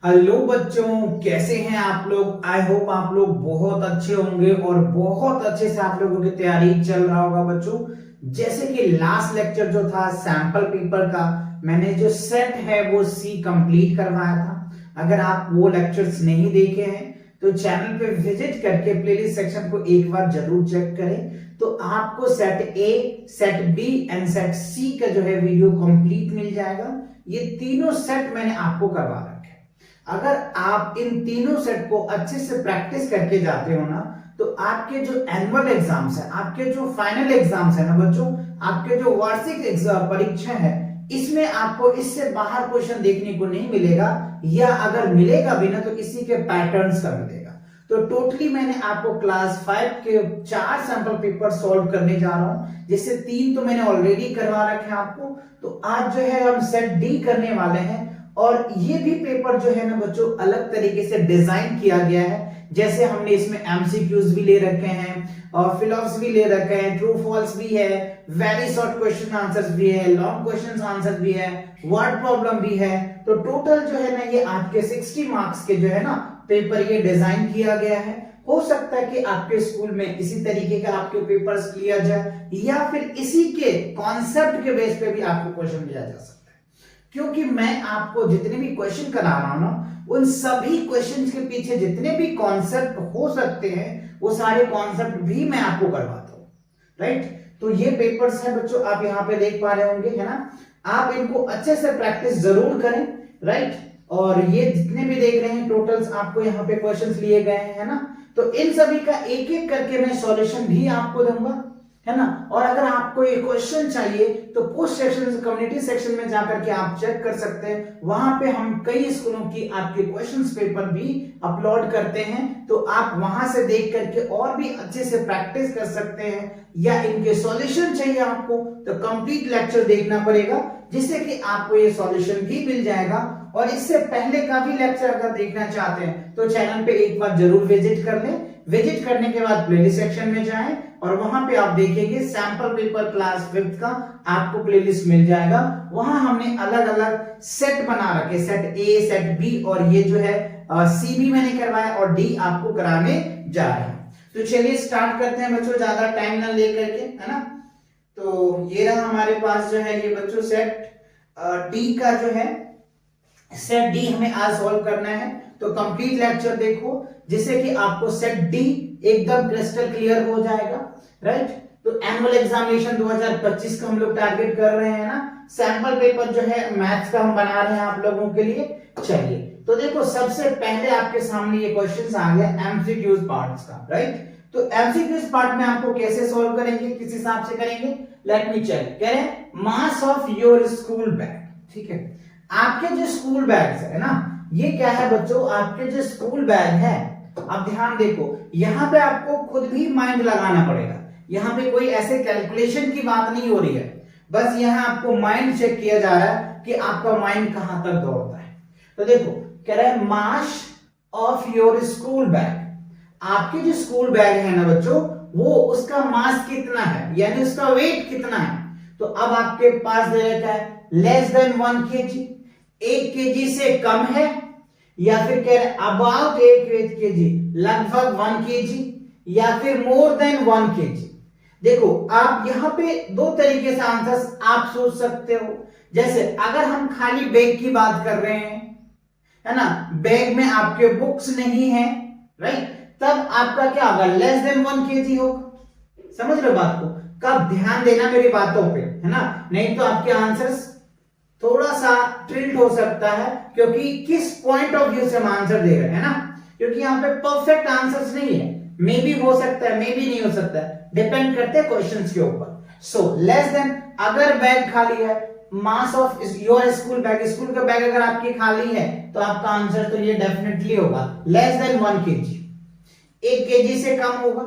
Hello बच्चों, कैसे हैं आप लोग। आई होप आप लोग बहुत अच्छे होंगे और बहुत अच्छे से आप लोगों की तैयारी चल रहा होगा बच्चों। जैसे कि लास्ट लेक्चर जो था सैंपल पेपर का, मैंने जो सेट है वो सी कंप्लीट करवाया था। अगर आप वो लेक्चर्स नहीं देखे हैं तो चैनल पे विजिट करके प्लेलिस्ट सेक्शन को एक बार जरूर चेक करें, तो आपको set A, set B and set C का जो है वीडियो कंप्लीट मिल जाएगा। ये तीनों सेट मैंने आपको करवा रखे हैं। अगर आप इन तीनों सेट को अच्छे से प्रैक्टिस करके जाते हो ना, तो आपके जो एनुअल एग्जाम्स है, आपके जो फाइनल एग्जाम्स है ना बच्चों, आपके जो वार्षिक परीक्षा है, इसमें आपको इससे बाहर क्वेश्चन देखने को नहीं मिलेगा, या अगर मिलेगा भी ना तो इसी के पैटर्न्स का मिलेगा। तो टोटली मैंने आपको क्लास 5 के 4 सैंपल पेपर सॉल्व करने जा रहा हूं, जिससे 3 तो मैंने ऑलरेडी करवा रखे हैं आपको। तो आज जो है हम सेट डी करने वाले हैं, और ये भी पेपर जो है ना बच्चों अलग तरीके से डिजाइन किया गया है। जैसे हमने इसमें एमसीक्यूज भी ले रखे हैं और फिलॉसफी भी ले रखे हैं, ट्रू फॉल्स भी है, वेरी शॉर्ट क्वेश्चन आंसर्स भी है, लॉन्ग क्वेश्चन आंसर भी है, वर्ड प्रॉब्लम भी है। तो टोटल जो है ना ये आपके 60 मार्क्स के जो है ना पेपर ये डिजाइन किया गया है। हो सकता है कि आपके स्कूल में इसी तरीके का आपके पेपर्स लिया जाए, या फिर इसी के कॉन्सेप्ट के बेस पे भी आपको क्वेश्चन लिया जा सकता है। क्योंकि मैं आपको जितने भी क्वेश्चन करा रहा हूं ना, उन सभी क्वेश्चंस के पीछे जितने भी कॉन्सेप्ट हो सकते हैं वो सारे कॉन्सेप्ट भी मैं आपको करवाता हूं, राइट। तो ये पेपर्स हैं बच्चों, आप यहाँ पे देख पा रहे होंगे, है ना। आप इनको अच्छे से प्रैक्टिस जरूर करें, राइट। और ये जितने भी देख रहे हैं टोटल्स आपको यहाँ पे क्वेश्चंस लिए गए हैं, है ना। तो इन सभी का एक एक करके मैं सॉल्यूशन भी आपको दूंगा, है ना। और अगर आपको ये क्वेश्चन चाहिए तो पोस्ट सेक्शन, कम्युनिटी सेक्शन में जाकर के आप चेक कर सकते हैं। वहां पे हम कई स्कूलों की आपके क्वेश्चंस पेपर भी अपलोड करते हैं, तो आप वहां से देख करके और भी अच्छे से प्रैक्टिस कर सकते हैं। या इनके सॉल्यूशन चाहिए आपको तो कंप्लीट लेक्चर देखना पड़ेगा, जिससे कि आपको ये सॉल्यूशन भी मिल जाएगा। और इससे पहले का भी लेक्चर अगर देखना चाहते हैं तो चैनल पे एक बार जरूर विजिट कर लें। विजिट करने के बाद प्लेलिस्ट सेक्शन में जाएं और वहां पे आप देखेंगे सैंपल पेपर क्लास 5 का आपको प्लेलिस्ट मिल जाएगा। वहां हमने अलग अलग सेट बना रखे, सेट ए, सेट बी, और ये जो है सी भी मैंने करवाया और डी आपको कराने जा रहे हैं। तो चलिए स्टार्ट करते हैं बच्चों, ज्यादा टाइम ना लेकर के, है ना। तो ये रहा हमारे पास जो है ये बच्चों सेट डी का जो है, सेट डी हमें आज सॉल्व करना है। तो कंप्लीट लेक्चर देखो, जिससे कि आपको सेट डी एकदम क्रिस्टल क्लियर हो जाएगा, राइट। तो एनुअल एग्जामिनेशन 2025 का हम लोग टारगेट कर रहे हैं ना। सैंपल पेपर जो है मैथ्स का हम बना रहे हैं आप लोगों के लिए। चलिए तो देखो, सबसे पहले आपके सामने ये क्वेश्चंस आ गया एमसीक्यूज पार्ट्स का, राइट। तो एमसीक्यूज पार्ट में आपको कैसे सॉल्व करेंगे, किस हिसाब से करेंगे, लेट मी चेक। कह रहे हैं mass of your school bag, ठीक है। आपके जो स्कूल बैग्स है ना, ये क्या है बच्चों, आपके जो स्कूल बैग है। अब ध्यान देखो, यहां पे आपको खुद भी माइंड लगाना पड़ेगा। यहां पे कोई ऐसे कैलकुलेशन की बात नहीं हो रही है, बस यहां आपको माइंड चेक किया जा रहा है कि आपका माइंड कहां तक दौड़ता है। तो देखो कह रहा है mass of your school bag. आपके जो स्कूल बैग है ना बच्चों, वो उसका मास कितना है, यानी उसका वेट कितना है। तो अब आपके पास दे रखा है लेस देन 1 kg, 1 kg से कम है, या फिर कह रहे अबाउट 1 kg, लगभग 1 kg, या फिर मोर देन 1 kg। देखो आप यहां पे दो तरीके से आंसर्स आप सोच सकते हो। जैसे अगर हम खाली बैग की बात कर रहे हैं, है ना, बैग में आपके बुक्स नहीं है, राइट, तब आपका क्या होगा, लेस देन 1 kg होगा। समझ रहे हो बात को, कब ध्यान देना मेरी बातों पे, है ना, नहीं तो आपके आंसर्स थोड़ा सा ट्रिल्ड हो सकता है, क्योंकि किस पॉइंट ऑफ व्यू से हम आंसर दे रहे हैं, है ना। क्योंकि यहाँ पे परफेक्ट आंसर्स नहीं है, मे भी हो सकता है, मे भी नहीं हो सकता है, डिपेंड करते हैं क्वेश्चंस के ऊपर। सो लेस देन, अगर बैग खाली है, mass of your school bag, school का बैग अगर आपकी खाली है तो आपका आंसर तो ये डेफिनेटली होगा लेस देन 1 kg, 1 kg से कम होगा।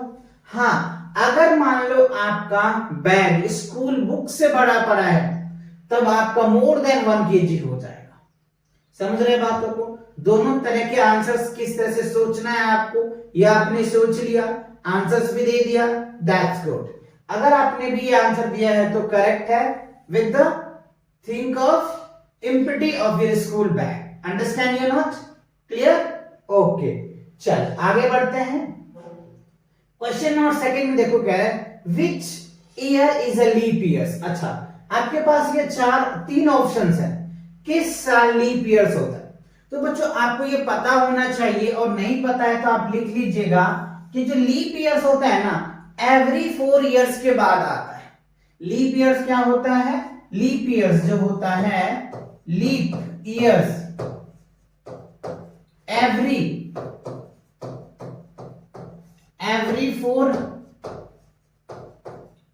हाँ, अगर मान लो आपका बैग स्कूल बुक से बड़ा पड़ा है, तब आपका मोर देन 1 kg हो जाएगा। समझ रहे बातों को, दोनों तरह के आंसर्स किस तरह से सोचना है आपको, या आपने सोच लिया, आंसर्स भी दे दिया, दैट्स गुड। अगर आपने भी ये आंसर दिया है तो करेक्ट है, with the think of empty of your school bag, understand you not, clear? Okay, चल आगे बढ़ते हैं। क्वेश्चन नंबर सेकंड में देखो क्या है, which year is a leap year. अच्छा, आपके पास ये तीन ऑप्शंस हैं, किस साल लीप ईयर्स होता है। तो बच्चों आपको ये पता होना चाहिए, और नहीं पता है तो आप लिख लीजिएगा कि जो लीप ईयर्स होता है ना, एवरी 4 इयर्स के बाद आता है। लीप ईयर्स क्या होता है, लीप ईयर्स जो होता है, लीप ईयर्स एवरी 4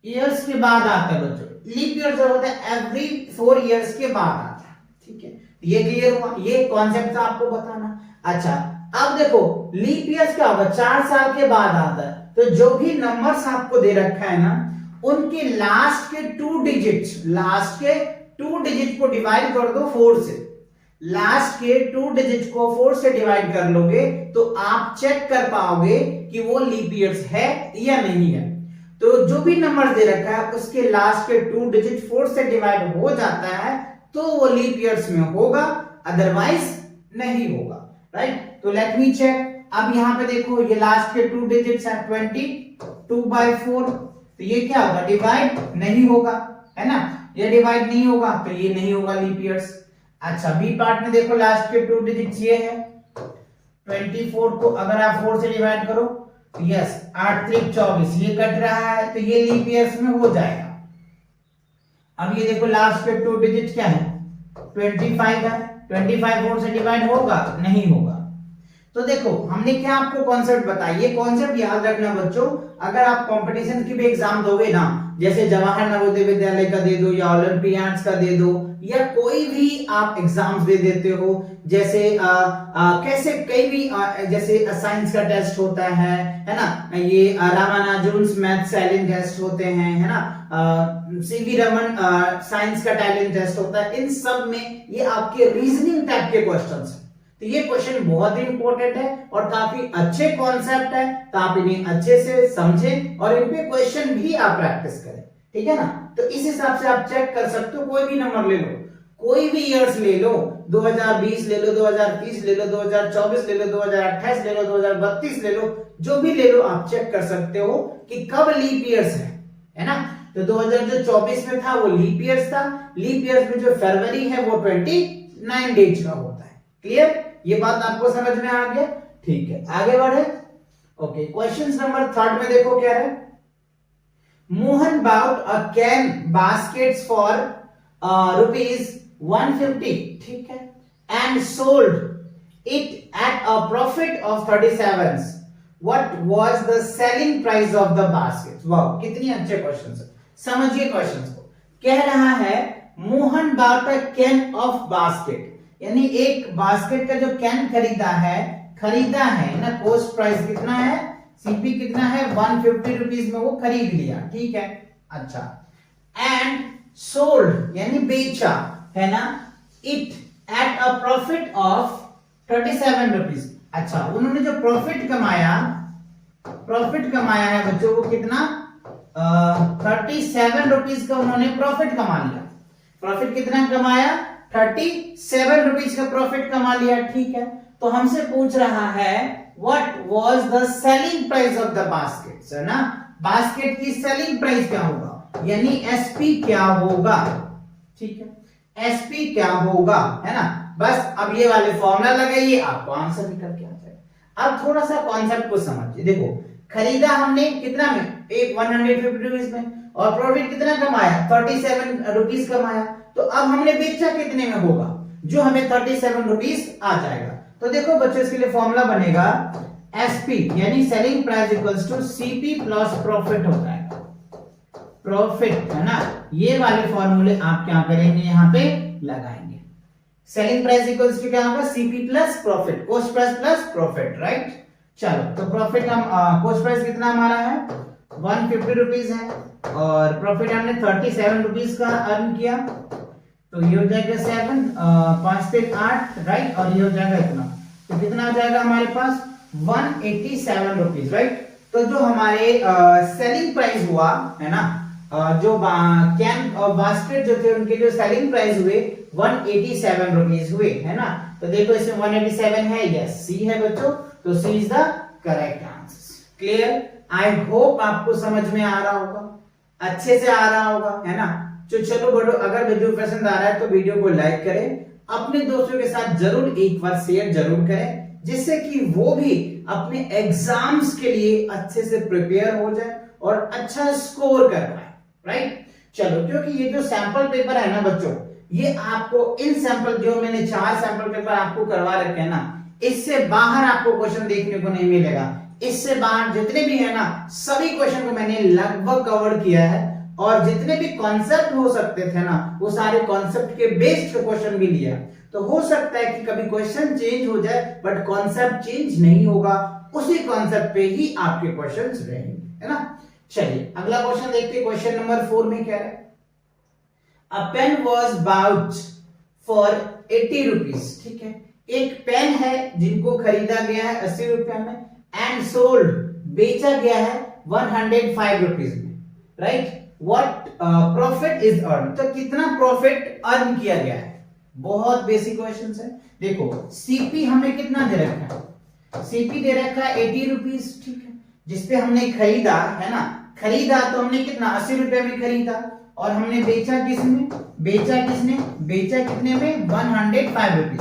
इयर्स के बाद आता है बच्चों। लीप ईयर जो होता है एवरी 4 इयर्स के बाद आता है, ठीक है। ये क्लियर हुआ, ये कॉन्सेप्ट था आपको बताना। अच्छा, अब देखो लीप ईयर्स क्या होगा, 4 साल के बाद आता है। तो जो भी नंबर्स आपको दे रखा है ना, उनके लास्ट के 2 डिजिट को डिवाइड कर दो 4 से। लास्ट के 2 डिजिट को 4 से डिवाइड कर लोगे तो आप चेक कर पाओगे कि वो लीप ईयर्स है या नहीं है। तो जो भी नंबर दे रखा है उसके लास्ट के 2 डिजिट 4 से डिवाइड हो जाता है तो वो लीप ईयर्स में होगा, अदरवाइज नहीं होगा, राइट। तो लेट मी चेक। अब यहां पे देखो ये लास्ट के 2 डिजिट्स हैं 22/4, तो ये क्या होगा, डिवाइड नहीं होगा, है ना। ये डिवाइड नहीं होगा तो ये नहीं होगा लीप ईयर्स। अच्छा, बी पार्ट में देखो लास्ट के 2 डिजिट्स ये है 24 को अगर आप 4 से डिवाइड करो, यस 8 3 24, ये कट रहा है तो ये लीप ईयर्स में हो जाएगा। अब ये देखो लास्ट के 2 डिजिट क्या है, 25 है, 25 4 से डिवाइड होगा, नहीं होगा। तो देखो हमने क्या आपको कॉन्सेप्ट बताया, ये कॉन्सेप्ट याद रखना बच्चों। अगर आप कंपटीशन की भी एग्जाम दोगे ना, जैसे जवाहर नवोदय विद्यालय का दे दो या ओलंपियाड्स का दे दो, या कोई भी आप एग्जाम्स दे देते हो, जैसे कैसे कई भी जैसे साइंस का टेस्ट होता है ना, ये रामानुजन्स मैथ टैलेंट टेस्ट होते हैं, है ना, सीवी रमन साइंस का टैलेंट टेस्ट होता है, इन सब में ये आपके रीजनिंग टाइप के क्वेश्चंस हैं। तो ये क्वेश्चन बहुत ही इंपॉर्टेंट है और काफी अच्छे कॉन्सेप्ट है, तो आप इन्हें अच्छे से समझें और इन पे क्वेश्चन भी आप प्रैक्टिस करें, ठीक है ना। तो इस हिसाब से आप चेक कर सकते हो, कोई भी नंबर ले लो, कोई भी इयर्स ले लो, 2020 ले लो, 2030 ले लो, 2024 ले लो, 2028 ले लो, 2032 ले लो, जो भी ले लो आप चेक कर सकते हो कि कब लीप ईयर्स है ना। तो 2024 में था वो लीप ईयर्स था। लीप ईयर्स में जो फरवरी है वो 29 डेज का होता है। क्लियर, ये बात आपको समझ में आ गया, ठीक है। आगे बढ़े, ओके। क्वेश्चन नंबर 3 में देखो क्या है, Mohan bought a can baskets for ₹150, ठीक है, and sold it at a profit of 37. What was the selling price of the basket? वाह, कितनी अच्छे क्वेश्चन है। समझिए क्वेश्चन को, कह रहा है Mohan bought a can of basket, यानी एक बास्केट का जो कैन खरीदा है ना, कॉस्ट प्राइस कितना है, सीपी कितना है, 150 रुपीज में वो खरीद लिया, ठीक है। अच्छा, एंड सोल्ड यानी बेचा, है ना, it at a profit of 37 rupees. अच्छा, उन्होंने जो प्रॉफिट कमाया है बच्चों, वो कितना, 37 रुपीज का उन्होंने प्रॉफिट कमा लिया। प्रॉफिट कितना कमाया, 37 रुपीज का प्रॉफिट कमा लिया, ठीक है। तो हमसे पूछ रहा है what was the selling price of the basket, है ना, बास्केट की सेलिंग प्राइस क्या होगा, यानी एसपी क्या होगा, ठीक है, एसपी क्या होगा, है ना। बस अब ये वाले फॉर्मूला लगाइए, आपको आंसर निकल के आ जाएगा। अब थोड़ा सा कॉन्सेप्ट को समझिए। देखो, खरीदा हमने कितना में, एक 150 रुपीज में, और प्रॉफिट कितना कमाया, 37 रुपीज कमाया। तो अब हमने बेचा कितने में होगा, जो हमें 37 रुपीज आ जाएगा। तो देखो बच्चों, इसके लिए फॉर्मूला बनेगा एसपी यानी selling price equals to CP plus profit होता है, प्रॉफिट, है ना। ये वाले फॉर्मूले आप क्या करेंगे, यहाँ पे लगाएंगे। सेलिंग प्राइस इक्वल्स टू क्या होगा, CP plus profit, cost price plus profit, right. चलो, तो प्रॉफिट हम कॉस्ट प्राइस कितना हमारा है, 150 रुपीज है, और प्रॉफिट हमने 37 रुपीज का अर्न किया। तो ये हो जाएगा 7, 5 3 8, राइट, और ये हो जाएगा इतना, तो कितना आ जाएगा हमारे पास 187 रुपीज, राइट। तो जो हमारे सेलिंग प्राइस हुआ, है ना, जो कैन और बास्केट जो थे उनके जो सेलिंग प्राइस हुए 187 रुपीज हुए, है ना। तो देखो इसमें 187 है, यस सी है बच्चों, तो C is the correct answer. Clear? I hope आपको समझ में आ रहा होगा, अच्छे से आ रहा होगा, है ना। तो चलो बड़ो, अगर वीडियो पसंद आ रहा है तो वीडियो को लाइक करें, अपने दोस्तों के साथ जरूर एक बार शेयर जरूर करें, जिससे कि वो भी अपने एग्जाम्स के लिए अच्छे से प्रिपेयर हो जाए और अच्छा स्कोर कर पाए, राइट। चलो, क्योंकि ये जो सैंपल पेपर है ना बच्चों, ये आपको इन सैंपल, जो मैंने 4 सैंपल पेपर आपको करवा रखे हैं ना, इससे बाहर आपको क्वेश्चन देखने को नहीं मिलेगा। इससे बाहर जितने भी है ना, सभी क्वेश्चन को मैंने लगभग कवर किया है, और जितने भी कॉन्सेप्ट हो सकते थे ना, वो सारे कॉन्सेप्ट के बेस्ड क्वेश्चन भी लिया। तो हो सकता है कि कभी क्वेश्चन चेंज हो जाए, बट कॉन्सेप्ट चेंज नहीं होगा, उसी कॉन्सेप्ट पे ही आपके क्वेश्चंस रहेंगे, है ना। चलिए अगला क्वेश्चन देखते हैं। क्वेश्चन नंबर 4 में क्या है? A pen was bought for 80 rupees, ठीक है। एक पेन है जिनको खरीदा गया है 80 रुपया में, एंड सोल्ड, बेचा गया है 105 रुपीज में, right. What profit is earn, तो कितना प्रॉफिट अर्न किया गया है। बहुत बेसिक क्वेश्चन है। देखो सीपी हमें कितना दे रखा है, सीपी दे रखा है 80 रुपीज, ठीक है, जिसपे हमने खरीदा है ना, खरीदा तो हमने कितना 80 रुपए में खरीदा, और हमने बेचा किसमें, बेचा कितने में 105 रुपीज।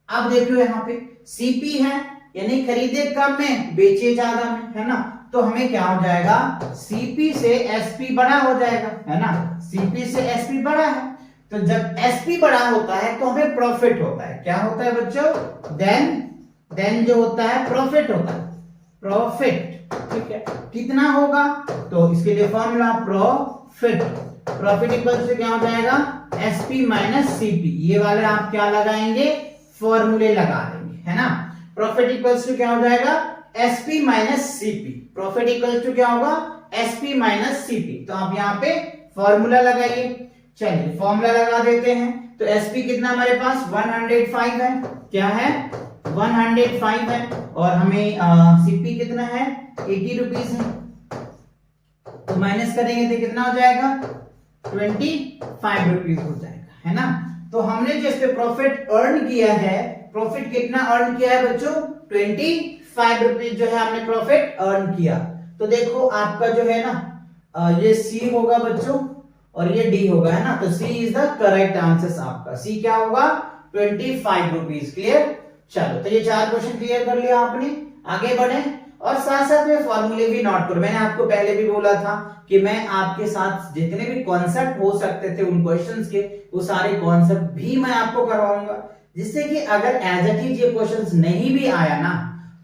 अब देखो यहाँ पे सीपी है, यानी खरीदे कम में बेचे ज्यादा में, है ना। तो हमें क्या हो जाएगा, सीपी से एसपी बड़ा हो जाएगा, है ना। सीपी से एसपी बड़ा है, तो जब एसपी बड़ा होता है तो हमें प्रॉफिट होता है। क्या होता है बच्चों? देन जो होता है प्रॉफिट होता है, प्रॉफिट, ठीक है। कितना होगा, तो इसके लिए फॉर्मूला प्रॉफिट इक्वल से क्या हो जाएगा, एसपी माइनस सीपी। ये वाले आप क्या लगाएंगे, फॉर्मूले लगा देंगे, है ना। प्रॉफिट इक्वल्स टू क्या हो जाएगा, SP minus CP. Profit equals to क्या होगा, एसपी माइनस सीपी। तो आप यहाँ पे फॉर्मूला लगाइए। चलिए फॉर्मूला लगा देते हैं। तो एसपी कितना हमारे पास 105 है, क्या है 105 है, और हमें सीपी कितना है 80 रुपीज है। तो माइनस करेंगे तो कितना हो जाएगा 25 रुपीज हो जाएगा, है ना। तो हमने जो इस पे प्रॉफिट अर्न किया है, प्रॉफिट कितना अर्न किया है बच्चों, 25 रुपीज जो है हमने प्रॉफिट अर्न किया। तो देखो आपका जो है ना, ये सी होगा बच्चों और ये डी होगा, है ना। तो C is the correct answer. आपका सी क्या होगा 25 रुपीज। क्लियर? चलो, तो ये 4 क्वेश्चन क्लियर कर लिया आपने। आगे बढ़े और साथ साथ में फॉर्मूले भी नोट करो। मैंने आपको पहले भी बोला था कि मैं आपके साथ जितने भी कॉन्सेप्ट हो सकते थे उन क्वेश्चंस के, वो सारे कॉन्सेप्ट भी मैं आपको करवाऊंगा, जिससे कि अगर एज इट इज ये क्वेश्चंस नहीं भी आया ना,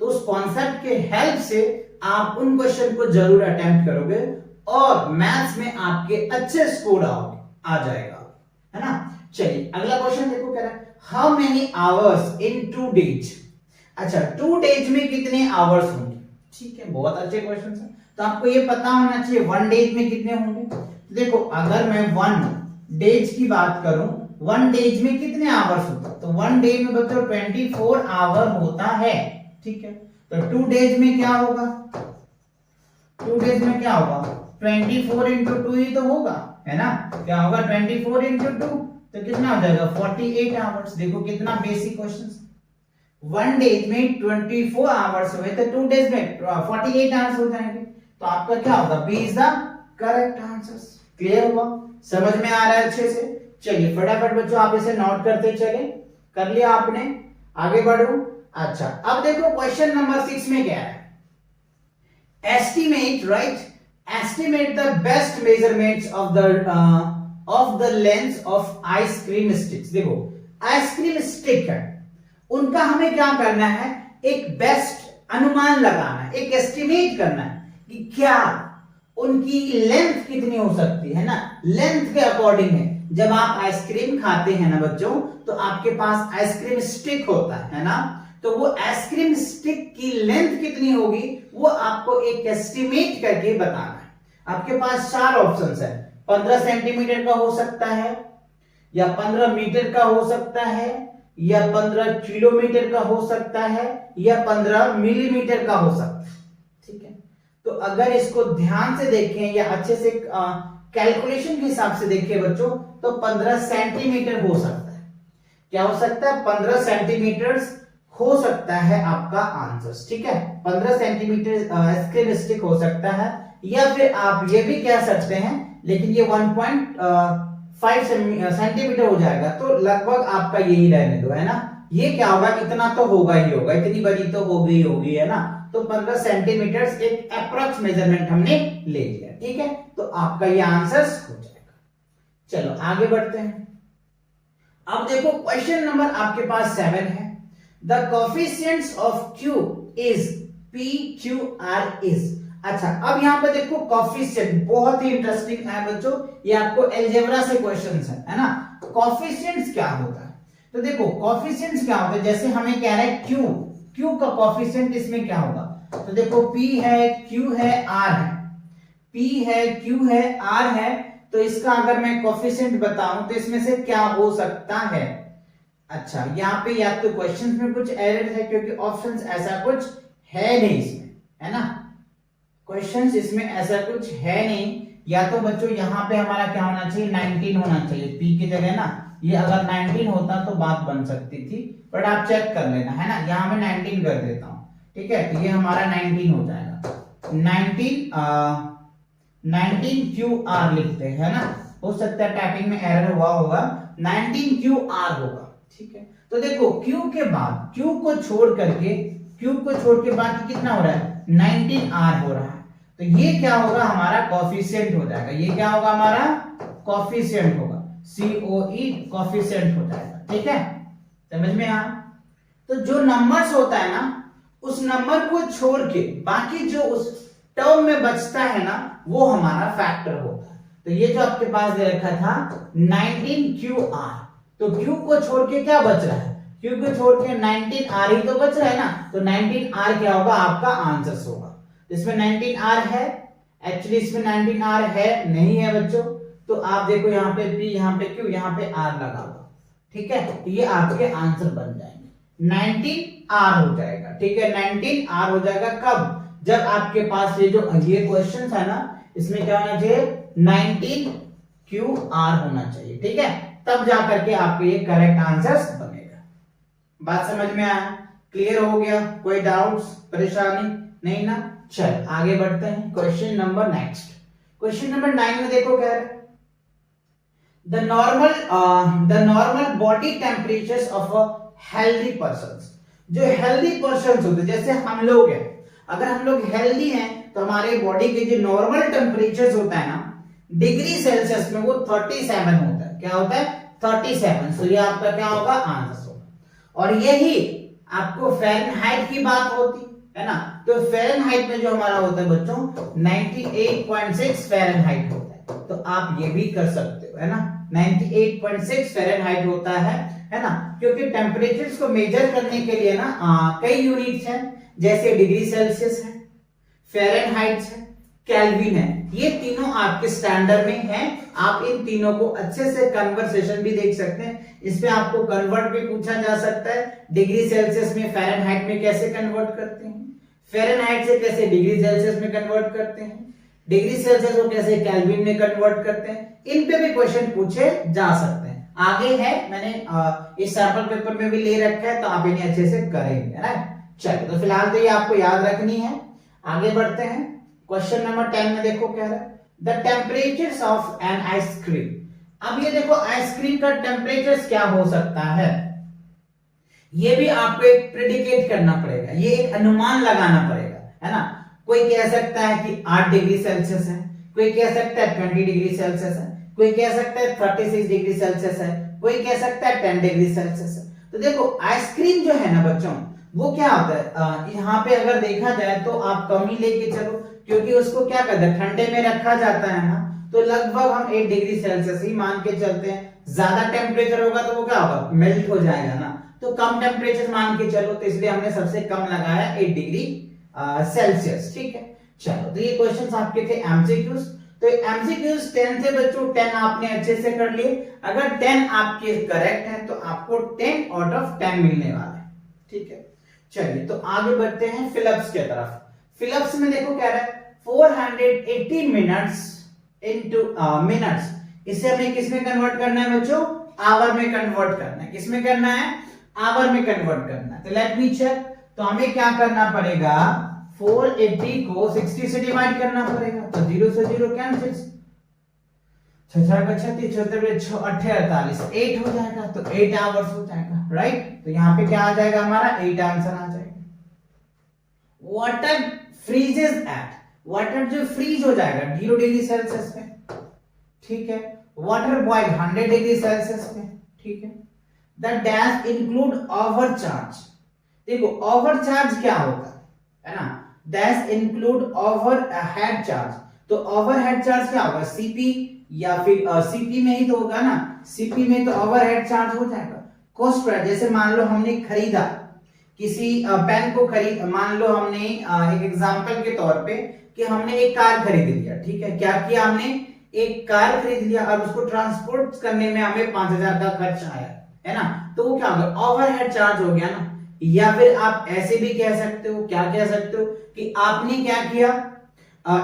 तो उस कॉन्सेप्ट के हेल्प से आप उन क्वेश्चन को जरूर अटेम्प्ट करोगे और मैथ्स में आपके अच्छे स्कोर आ जाएगा, है ना। चलिए अगला क्वेश्चन देखो, कह रहा है how many hours in 2 days. अच्छा, 2 डेज में कितने आवर्स होंगे, ठीक है, बहुत अच्छे क्वेश्चन है। तो आपको ये पता होना चाहिए 1 डेज में कितने होंगे। देखो अगर मैं 1 डेज की बात करूं, 1 डेज में कितने आवर्स होता है, तो 1 डे में बच्चों 24 आवर होता है, ठीक है। तो 2 डेज में क्या होगा, 2 डेज में क्या होगा 24 इंटू 2 ही तो होगा, है ना। क्या होगा 24 इंटू 2, तो कितना हो जाएगा 48 आवर्स। देखो कितना बेसिक क्वेश्चन। 1 डेज में 24 आवर्स हुए तो 2 डेज में 48 आवर्स हो जाएंगे। तो आपका क्या होगा, B is the correct answer. Clear हुआ, समझ में आ रहा है अच्छे से। चलिए फटाफट बच्चों आप इसे नोट करते चले। कर लिया आपने, आगे बढ़ो। अच्छा, अब देखो क्वेश्चन नंबर 6 में क्या है, estimate, right, estimate the best measurements of the length of ice cream sticks. देखो आइसक्रीम स्टिक है, उनका हमें क्या करना है, एक बेस्ट अनुमान लगाना है, एक एस्टिमेट करना है कि क्या उनकी लेंथ कितनी हो सकती है ना। लेंथ के अकॉर्डिंग है, जब आप आइसक्रीम खाते हैं ना बच्चों, तो आपके पास आइसक्रीम स्टिक होता है ना, तो वो आइसक्रीम स्टिक की लेंथ कितनी होगी वो आपको एक एस्टिमेट करके बताना है। आपके पास 4 ऑप्शंस है, 15 सेंटीमीटर का हो सकता है, या 15 मीटर का हो सकता है, या 15 किलोमीटर का हो सकता है, या 15 मिलीमीटर का हो सकता है, ठीक है। तो अगर इसको ध्यान से देखें या अच्छे से कैलकुलेशन के हिसाब से देखें बच्चों, तो 15 सेंटीमीटर हो सकता है। क्या हो सकता है, 15 सेंटीमीटर हो सकता है आपका आंसर, ठीक है। 15 सेंटीमीटर स्क्रीन स्टिक हो सकता है, या फिर आप ये भी कह सकते हैं, लेकिन ये 1.5 सेंटीमीटर हो जाएगा, तो लगभग आपका यही रहने दो, है ना। ये क्या होगा, इतना तो होगा ही होगा, इतनी बड़ी तो होगी होगी, है ना। तो 15 सेंटीमीटर एक अप्रोक्स मेजरमेंट हमने ले लिया, ठीक है। तो आपका ये आंसर हो जाएगा। चलो आगे बढ़ते हैं। अब देखो क्वेश्चन नंबर आपके पास 7 है। The coefficients of Q is PQR is. अच्छा, अब यहां पे देखो कोफिशिएंट बहुत ही इंटरेस्टिंग है बच्चों, ये आपको अलजेब्रा से क्वेश्चंस है ना। कोफिशिएंट्स क्या होता है, तो देखो कोफिशिएंट्स क्या होता है, जैसे हमें कह रहा है Q का कोफिशिएंट इसमें क्या होगा, तो देखो P है, Q है, R है, P है, Q है, R है, तो इसका अगर मैं कोफिशिएंट बताऊं तो इसमें से क्या हो सकता है। अच्छा, यहाँ पे या तो क्वेश्चंस में कुछ एरर है, क्योंकि ऑप्शंस ऐसा कुछ है नहीं इसमें, है ना। क्वेश्चंस इसमें ऐसा कुछ है नहीं, या तो बच्चों यहाँ पे हमारा क्या होना चाहिए, 19 होना चाहिए, P की जगह ना। ये अगर 19 होता तो बात बन सकती थी, बट आप चेक कर लेना, है ना। यहाँ मैं 19 कर देता हूँ, ठीक है। तो ये हमारा 19 हो जाएगा, 19QR लिखते हैं, है ना। हो सकता है टाइपिंग में एरर हुआ होगा, 19QR होगा, ठीक है। तो देखो Q के बाद, Q को छोड़ के बाकी कितना हो रहा है, 19R हो रहा है, तो ये क्या होगा, हमारा कोफिशिएंट हो जाएगा। ये क्या होगा, हमारा कोफिशिएंट होगा, COE कोफिशिएंट हो जाएगा, ठीक है। समझ में आया। तो जो नंबर्स होता है ना, उस नंबर को छोड़ के बाकी जो उस टर्म में बचता है ना, वो हमारा फैक्टर होता है। तो ये जो आपके पास दे रखा था 19QR, तो Q को छोड़ के क्या बच रहा है, Q को छोड़ के 19R ही तो बच रहा है ना, तो 19R क्या होगा, आपका आंसर होगा। इसमें 19R है, एक्चुअली इसमें 19R है नहीं है बच्चों, तो आप देखो यहाँ पे P, यहाँ पे Q, यहाँ पे R लगा हुआ, ठीक है। तो ये आपके आंसर बन जाएंगे, 19R हो जाएगा, ठीक है। 19R हो जाएगा कब, जब आपके पास ये जो ये क्वेश्चन है ना, इसमें क्या होना चाहिए, 19QR होना चाहिए, ठीक है। तब जाकर के आपके ये करेक्ट आंसर बनेगा। बात समझ में आया, क्लियर हो गया, कोई डाउट्स परेशानी नहीं ना। चल आगे बढ़ते हैं, question number next. Question number 9 में देखो क्या है, the normal body temperatures of a healthy persons. जो हेल्दी पर्सन्स होते, जैसे हम लोग हैं, अगर हम लोग हेल्दी हैं तो हमारे बॉडी के जो नॉर्मल टेम्परेचर होता है ना डिग्री सेल्सियस में, वो 37 होता है। क्या होता है, 37। तो ये आपका क्या होगा, आंसर होगा। और यही आपको फ़ारेनहाइट की बात होती है ना, तो फ़ारेनहाइट में जो हमारा होता है बच्चों 98.6 फ़ारेनहाइट होता है। तो आप ये भी कर सकते हो, है ना, 98.6 फ़ारेनहाइट होता है ना। क्योंकि टेम्परेचर्स को मेजर करने के लिए ना कई यूनिट्स हैं, जैसे डिग्री सेल्सियस है, फ़ारेनहाइट है, केल्विन है, ये तीनों आपके स्टैंडर्ड में हैं। आप इन तीनों को अच्छे से कन्वर्सेशन भी देख सकते हैं, इस पे आपको कन्वर्ट भी पूछा जा सकता है। डिग्री सेल्सियस में फ़ारेनहाइट में कैसे कन्वर्ट करते हैं, फ़ारेनहाइट से कैसे डिग्री सेल्सियस में कन्वर्ट करते हैं, डिग्री सेल्सियस को कैसे केल्विन में कन्वर्ट करते हैं, इन पे भी क्वेश्चन पूछे जा सकते हैं। आगे है, मैंने इस सैंपल पेपर में भी ले रखा है, तो आप इन्हें अच्छे से करेंगे, है ना। चलिए, तो फिलहाल तो ये आपको याद रखनी है। आगे बढ़ते हैं, क्वेश्चन नंबर 10 में देखो क्या है, the temperatures of an ice cream. अब ये देखो आइसक्रीम का टेम्परेचर क्या हो सकता है, ये भी आपको एक प्रेडिकेट करना पड़ेगा, ये एक अनुमान लगाना पड़ेगा, है ना। कोई कह सकता है कि 8 डिग्री सेल्सियस है, कोई कह सकता है 20 डिग्री सेल्सियस है, कोई कह सकता है 36 डिग्री सेल्सियस है, कोई कह सकता है 10 डिग्री सेल्सियस है। तो देखो आइसक्रीम जो है ना बच्चों, वो क्या होता है, यहाँ पे अगर देखा जाए तो आप कम ही लेके चलो, क्योंकि उसको क्या करते हैं, ठंडे में रखा जाता है ना, तो लगभग हम 8 डिग्री सेल्सियस ही मान के चलते हैं। ज्यादा टेम्परेचर होगा तो वो क्या होगा, मेल्ट हो जाएगा ना, तो कम टेम्परेचर मान के चलो, तो इसलिए हमने सबसे कम लगाया 8 डिग्री सेल्सियस, ठीक है। चलो, तो ये क्वेश्चंस आपके थे एमसीक्यूज। तो एमसीक्यूज 10 से बच्चों 10 आपने अच्छे से कर लिए। अगर 10 आपके करेक्ट है तो आपको 10 आउट ऑफ 10 मिलने वाला है, ठीक है। चलिए, तो आगे बढ़ते हैं फिलिप्स के तरफ। फिलिप्स में देखो क्या है, 480 मिनट्स इनटू मिनट्स, इसे हमें किस में कन्वर्ट करना है बच्चों, आवर में कन्वर्ट करना है। किसमें करना है? आवर में कन्वर्ट करना है। तो लेट मी चेक। तो हमें क्या करना पड़ेगा, 480 को 60 से डिवाइड करना पड़ेगा। तो 0 से 0 कैंसिल, 36 36 48 8 हो जाएगा। तो 8 आवर्स हो जाएगा, राइट। तो यहाँ पे क्या आ जाएगा हमारा 8 आंसर आ जाएगा। वाटर फ्रीजेस एट, वाटर जो फ्रीज हो जाएगा 0 डिग्री सेल्सियस पे, ठीक है। वाटर बॉइल 100 डिग्री सेल्सियस पे, ठीक है। The dash include overcharge. देखो ओवरचार्ज क्या होता है ना, डैश इंक्लूड ओवरहेड चार्ज। तो ओवरहेड चार्ज क्या होगा, सीपी या फिर सीपी में ही तो होगा ना, सीपी में तो ओवरहेड चार्ज हो जाएगा। कॉस्ट प्राइस, जैसे मान लो हमने खरीदा किसी पेन को, खरीद मान लो हमने एक एग्जांपल के तौर पे कि हमने एक कार खरीद लिया, ठीक है। क्या किया हमने, एक कार खरीद लिया और उसको ट्रांसपोर्ट करने में हमें 5000 का खर्च आया, है ना। तो वो क्या हो गया, ओवरहेड चार्ज हो गया ना। या फिर आप ऐसे भी कह सकते हो, क्या कह सकते हो कि आपने क्या किया,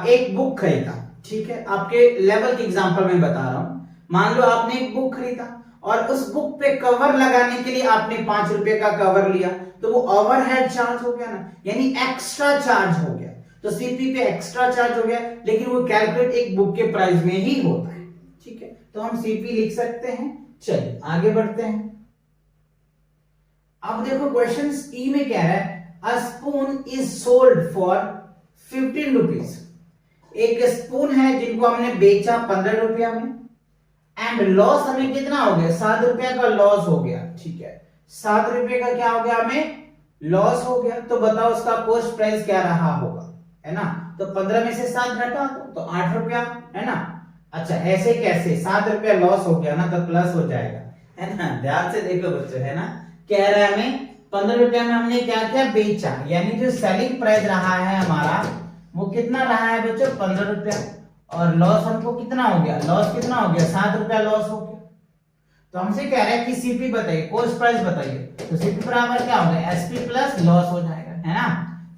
एक बुक खरीदा, ठीक है। आपके लेवल की एग्जांपल में बता रहा हूं। मान लो आपने एक बुक खरीदा और उस बुक पे कवर लगाने के लिए आपने 5 रुपए का कवर लिया, तो वो ओवरहेड चार्ज हो गया ना, यानी एक्स्ट्रा चार्ज हो गया। तो सीपी पे एक्स्ट्रा चार्ज हो गया, लेकिन वो कैलकुलेट एक बुक के प्राइस में ही होता है, ठीक है। तो हम सीपी लिख सकते हैं। चलिए आगे बढ़ते हैं। अब देखो क्वेश्चन ई में कह रहा है a spoon is sold for 15 rupees. एक स्पून है जिनको हमने बेचा 15 रुपया में, एंड लॉस हमें कितना हो गया, 7 रुपया का लॉस हो गया, ठीक है। 7 रुपये का क्या हो गया, हमें लॉस हो गया। तो बताओ उसका कॉस्ट प्राइस क्या रहा होगा, है ना। तो 15 में से 7 घटा दो तो 8 रुपया, है ना। अच्छा ऐसे कैसे, 7 रुपया लॉस हो गया ना तो प्लस हो जाएगा, है ना। ध्यान से देखो बच्चों, है ना। कह रहा है हमें 15 रुपया में हमने क्या किया, बेचा, यानी जो सेलिंग प्राइस रहा है हमारा वो कितना रहा है बच्चों, 15 रुपया। और लॉस हमको कितना हो गया, लॉस कितना हो गया, 7 रुपया लॉस हो गया। तो हमसे कह रहा है कि सीपी बताइए, कॉस्ट प्राइस बताइए। तो सीपी बराबर क्या होगा, एसपी प्लस लॉस हो जाएगा, है ना।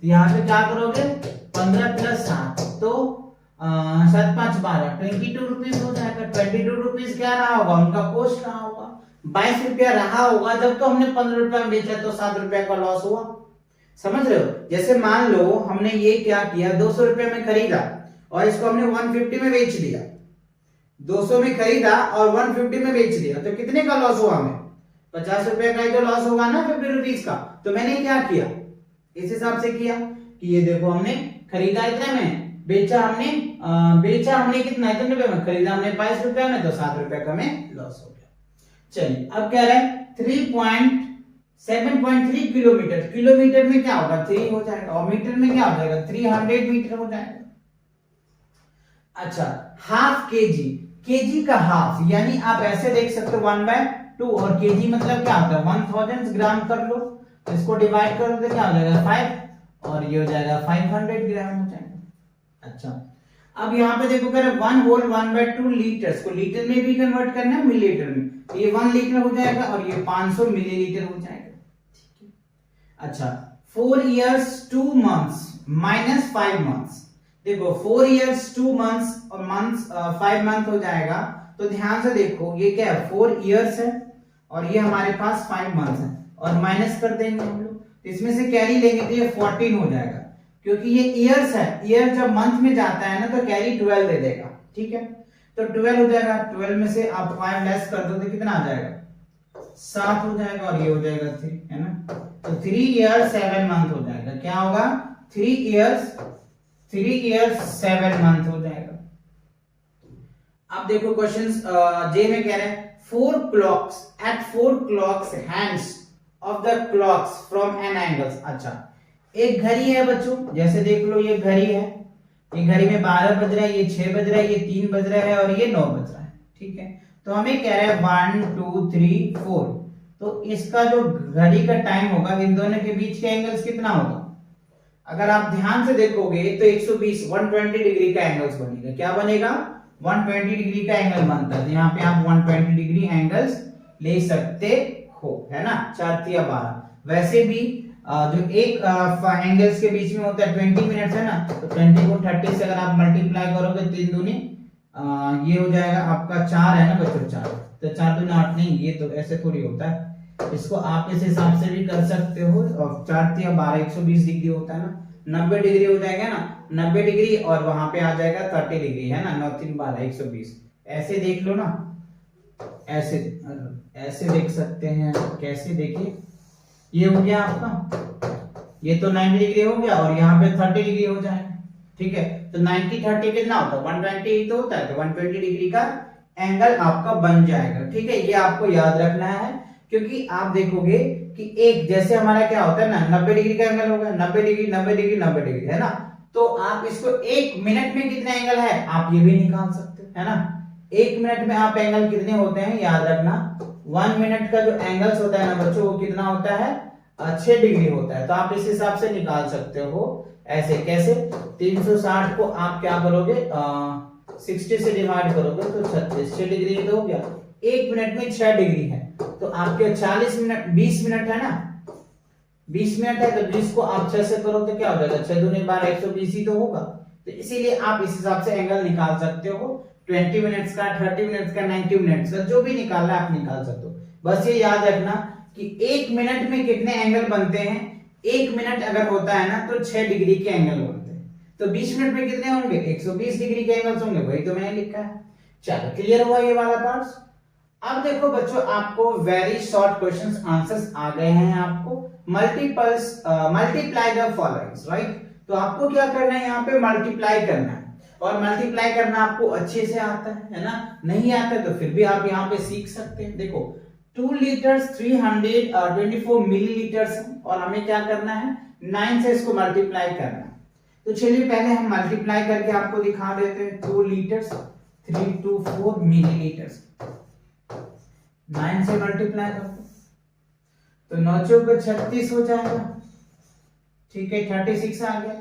तो यहाँ पे क्या करोगे, 15 प्लस 7 तो 7 5 12 22 रुपीज हो जाएगा। 22 रुपीज क्या रहा होगा, उनका कॉस्ट रहा होगा। 22 रुपया रहा होगा, जब तो हमने 15 रुपया में बेचा तो 7 रुपया का लॉस हुआ। समझ रहे हो। जैसे मान लो हमने ये क्या किया, 200 रुपया में खरीदा और इसको हमने 150 में बेच दिया। 200 में खरीदा और 150 में बेच दिया, तो कितने का लॉस हुआ हमें, 50 रुपए का ही तो लॉस होगा ना, 50 रुपीज का। तो मैंने क्या किया, इस हिसाब से किया कि ये देखो हमने खरीदा इतने में, बेचा हमने कितना, इतने रुपए में, खरीदा हमने 22 रुपए में, तो 7 रुपए का हमें लॉस हो गया। चलिए अब कह रहे हैं 7.3 किलोमीटर। किलोमीटर में क्या होगा, 3 हो जाएगा, और मीटर में क्या हो जाएगा, 300 मीटर हो जाएगा। अच्छा हाफ केजी, केजी का हाफ, यानी आप ऐसे देख सकते हो 1/2, और केजी मतलब क्या होता है 1000 ग्राम कर लो, तो इसको डिवाइड कर दो, क्या हो जाएगा 5, और ये हो जाएगा 500 ग्राम हो जाएगा। अच्छा अब यहाँ पे देखो कह रहे 1 होल 1/2 लीटर्स को लीटर में भी कन्वर्ट करना है, मिलीलीटर में, तो ये 1 लीटर हो जाएगा और ये 500 मिलीलीटर हो जाएगा, ठीक है। अच्छा 4 years 2 months माइनस 5 months। देखो 4 years 2 months और मंथ्स 5 मंथ हो जाएगा। तो ध्यान से देखो ये क्या है, 4 years है और ये हमारे पास 5 मंथ्स है, और माइनस कर देंगे हम लोग, तो इसमें से कैरी लेंगे तो ये 14 हो जाएगा, क्योंकि ये ईयर्स है। ईयर जब मंथ में जाता है ना तो कैरी 12 दे देगा, ठीक है। तो 12 हो जाएगा, 12 में से आप 5 लेस कर दो तो कितना आ जाएगा, 7 हो जाएगा, और ये हो जाएगा 3, है ना। तो 3 years 7 month हो जाएगा, क्या होगा 3 years 7 month हो जाएगा। अब देखो क्वेश्चंस जे में कह रहे हैं 4 clocks at 4 clocks hands of the clocks from an angles। अच्छा एक घड़ी है बच्चों, जैसे देख लो ये घड़ी है, ये घड़ी में 12 बज रहा है, ये 6 बज रहा है, ये 3 बज रहा है और ये 9 बज रहा है, ठीक है। तो हमें कह रहा है 1 2 3 4, तो इसका जो घड़ी का टाइम होगा इन दोनों के बीच के एंगल्स कितना होगा। अगर आप ध्यान से देखोगे तो 120 डिग्री का एंगल्स बनेगा, क्या बनेगा 120 डिग्री का एंगल बनता है। तो यहाँ पे आप 120 डिग्री एंगल्स ले सकते हो, है ना। 4 या 12 वैसे भी जो एक एंगल्स के बीच में होता है 20 मिनट्स, है ना। तो 20 को 30 से अगर आप मल्टीप्लाई करोगे 3 दूनी ये हो जाएगा आपका 4, है ना बच्चों 4। तो 4 दूनी 8 नहीं, ये तो ऐसे थोड़ी होता है, इसको आप इस हिसाब से भी कर सकते हो। और 4 3 12 120 डिग्री होता है ना, 90 डिग्री हो जाएगा ना, 90 डिग्री और वहां पे आ जाएगा 30 डिग्री, है ना, 9 3 12 120। ऐसे देख लो ना, ऐसे ऐसे देख सकते हैं। कैसे देखिए, ये हो गया आपका, ये तो 90 डिग्री हो गया और यहाँ पे 30 डिग्री हो जाएगा, ठीक है। तो 90 30 कितना होता है, 120 ही तो होता है, तो 120 डिग्री का एंगल आपका बन जाएगा, ठीक है। ये आपको याद रखना है, क्योंकि आप देखोगे कि एक जैसे हमारा क्या होता है ना, 90 डिग्री का एंगल होगा, 90 डिग्री 90 डिग्री 90 डिग्री, है ना। तो आप इसको 1 मिनट में कितने एंगल है आप ये भी निकाल सकते हो, है ना। 1 मिनट में आप एंगल कितने होते हैं याद रखना, 1 मिनट का जो एंगल्स होता है ना बच्चों, वो कितना होता है, 6 डिग्री होता है। तो आप इस हिसाब से निकाल सकते हो। ऐसे कैसे, 360 को आप क्या करोगे, 60 से डिवाइड करोगे तो 36, 6 डिग्री तो हो गया। 1 मिनट में 6 डिग्री है, तो आपके 40 मिनट 20 मिनट है ना, 20 मिनट है, तो 20 को आप 6 से करो तो क्या हो जाएगा, 6 दूनी 12 120 ही तो होगा। तो इसीलिए आप इस हिसाब से एंगल निकाल सकते हो, 20 मिनट्स का, 30 मिनट्स का, 90 मिनट्स का, जो भी निकालना है आप निकाल सकते हो। बस ये याद रखना कि 1 मिनट में कितने एंगल बनते हैं, 1 मिनट अगर होता है ना तो 6 डिग्री के एंगल बनते हैं, तो 20 मिनट में कितने होंगे, 120 डिग्री के एंगल्स होंगे, वही तो मैंने लिखा है। चलो क्लियर हुआ ये वाला पार्ट। अब देखो बच्चों, आपको वेरी शॉर्ट क्वेश्चंस आंसर्स आ गए हैं, आपको मल्टीप्लाई द फॉलोइंग्स, राइट। तो आपको क्या करना है, यहाँ पे मल्टीप्लाई करना है, और मल्टीप्लाई करना आपको अच्छे से आता है ना, नहीं आता है तो फिर भी आप यहाँ पे सीख सकते हैं। देखो 2 लीटर्स 324 मिलीलीटर्स, और हमें क्या करना है, 9 से इसको मल्टीप्लाई करना है। तो चलिए पहले हम मल्टीप्लाई करके आपको दिखा देते हैं। 2 लीटर्स 324 मिलीलीटर्स, 9 से मल्टीप्लाई करो तो 9 चौक 36 हो जाएगा, ठीक है, 36 आ गया।